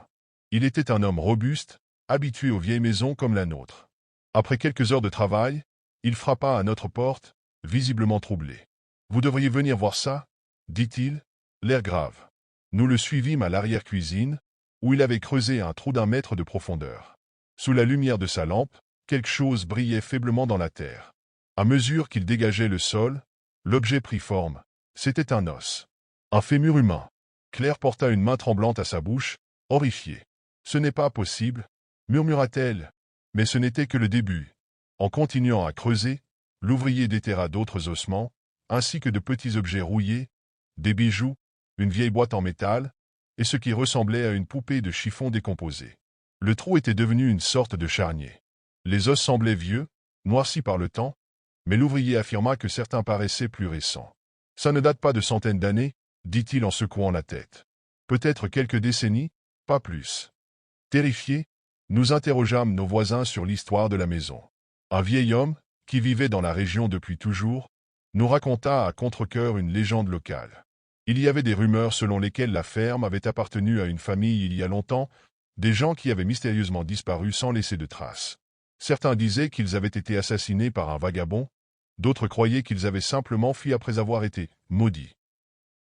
Speaker 1: Il était un homme robuste, habitué aux vieilles maisons comme la nôtre. Après quelques heures de travail, il frappa à notre porte, visiblement troublé. « Vous devriez venir voir ça » dit-il, l'air grave. Nous le suivîmes à l'arrière-cuisine, où il avait creusé un trou d'1 mètre de profondeur. Sous la lumière de sa lampe, quelque chose brillait faiblement dans la terre. À mesure qu'il dégageait le sol, l'objet prit forme. C'était un os. Un fémur humain. Claire porta une main tremblante à sa bouche, horrifiée. « Ce n'est pas possible, » murmura-t-elle. Mais ce n'était que le début. En continuant à creuser, l'ouvrier déterra d'autres ossements, ainsi que de petits objets rouillés, des bijoux, une vieille boîte en métal, et ce qui ressemblait à une poupée de chiffon décomposée. Le trou était devenu une sorte de charnier. Les os semblaient vieux, noircis par le temps, mais l'ouvrier affirma que certains paraissaient plus récents. « Ça ne date pas de centaines d'années, » dit-il en secouant la tête. « Peut-être quelques décennies, pas plus. » Terrifiés, nous interrogeâmes nos voisins sur l'histoire de la maison. Un vieil homme, qui vivait dans la région depuis toujours, nous raconta à contre-cœur une légende locale. Il y avait des rumeurs selon lesquelles la ferme avait appartenu à une famille il y a longtemps, des gens qui avaient mystérieusement disparu sans laisser de traces. Certains disaient qu'ils avaient été assassinés par un vagabond, d'autres croyaient qu'ils avaient simplement fui après avoir été maudits.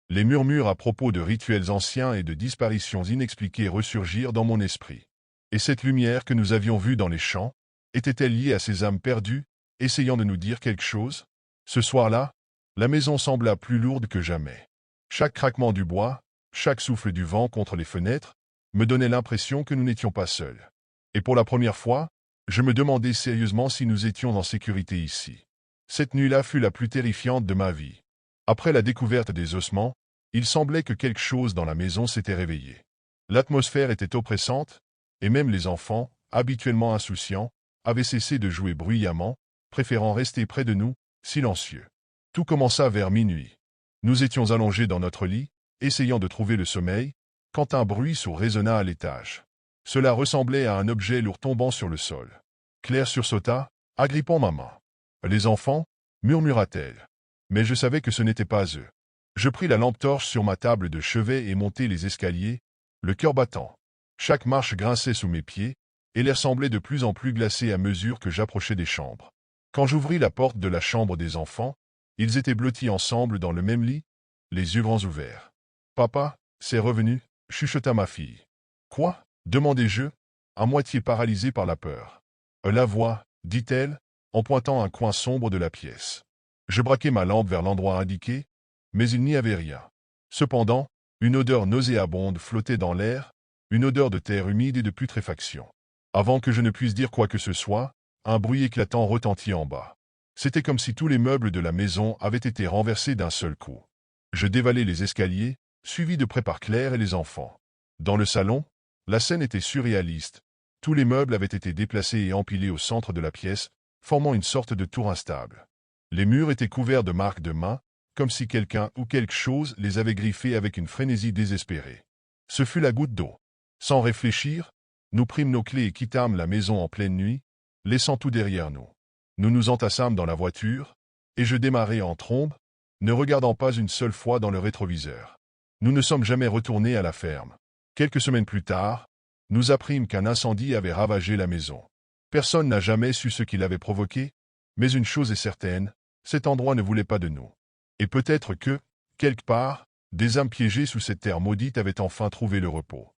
Speaker 1: Les murmures à propos de rituels anciens et de disparitions inexpliquées ressurgirent dans mon esprit. Et cette lumière que nous avions vue dans les champs, était-elle liée à ces âmes perdues, essayant de nous dire quelque chose? Ce soir-là, la maison sembla plus lourde que jamais. Chaque craquement du bois, chaque souffle du vent contre les fenêtres, me donnait l'impression que nous n'étions pas seuls. Et pour la première fois, je me demandais sérieusement si nous étions en sécurité ici. Cette nuit-là fut la plus terrifiante de ma vie. Après la découverte des ossements, il semblait que quelque chose dans la maison s'était réveillé. L'atmosphère était oppressante, et même les enfants, habituellement insouciants, avaient cessé de jouer bruyamment, préférant rester près de nous, silencieux. Tout commença vers minuit. Nous étions allongés dans notre lit, essayant de trouver le sommeil, quand un bruit sourd résonna à l'étage. Cela ressemblait à un objet lourd tombant sur le sol. Claire sursauta, agrippant ma main. « Les enfants » murmura-t-elle. Mais je savais que ce n'était pas eux. Je pris la lampe torche sur ma table de chevet et montai les escaliers, le cœur battant. Chaque marche grinçait sous mes pieds, et l'air semblait de plus en plus glacé à mesure que j'approchais des chambres. Quand j'ouvris la porte de la chambre des enfants, ils étaient blottis ensemble dans le même lit, les yeux grands ouverts. « Papa, c'est revenu » chuchota ma fille. « Quoi » demandai-je, à moitié paralysé par la peur. « La voix » dit-elle, en pointant un coin sombre de la pièce. Je braquai ma lampe vers l'endroit indiqué, mais il n'y avait rien. Cependant, une odeur nauséabonde flottait dans l'air, une odeur de terre humide et de putréfaction. Avant que je ne puisse dire quoi que ce soit, un bruit éclatant retentit en bas. C'était comme si tous les meubles de la maison avaient été renversés d'un seul coup. Je dévalai les escaliers, suivi de près par Claire et les enfants. Dans le salon, la scène était surréaliste. Tous les meubles avaient été déplacés et empilés au centre de la pièce, formant une sorte de tour instable. Les murs étaient couverts de marques de mains, comme si quelqu'un ou quelque chose les avait griffés avec une frénésie désespérée. Ce fut la goutte d'eau. Sans réfléchir, nous prîmes nos clés et quittâmes la maison en pleine nuit, laissant tout derrière nous. Nous nous entassâmes dans la voiture, et je démarrai en trombe, ne regardant pas une seule fois dans le rétroviseur. Nous ne sommes jamais retournés à la ferme. Quelques semaines plus tard, nous apprîmes qu'un incendie avait ravagé la maison. Personne n'a jamais su ce qui l'avait provoqué, mais une chose est certaine, cet endroit ne voulait pas de nous. Et peut-être que, quelque part, des âmes piégées sous cette terre maudite avaient enfin trouvé le repos.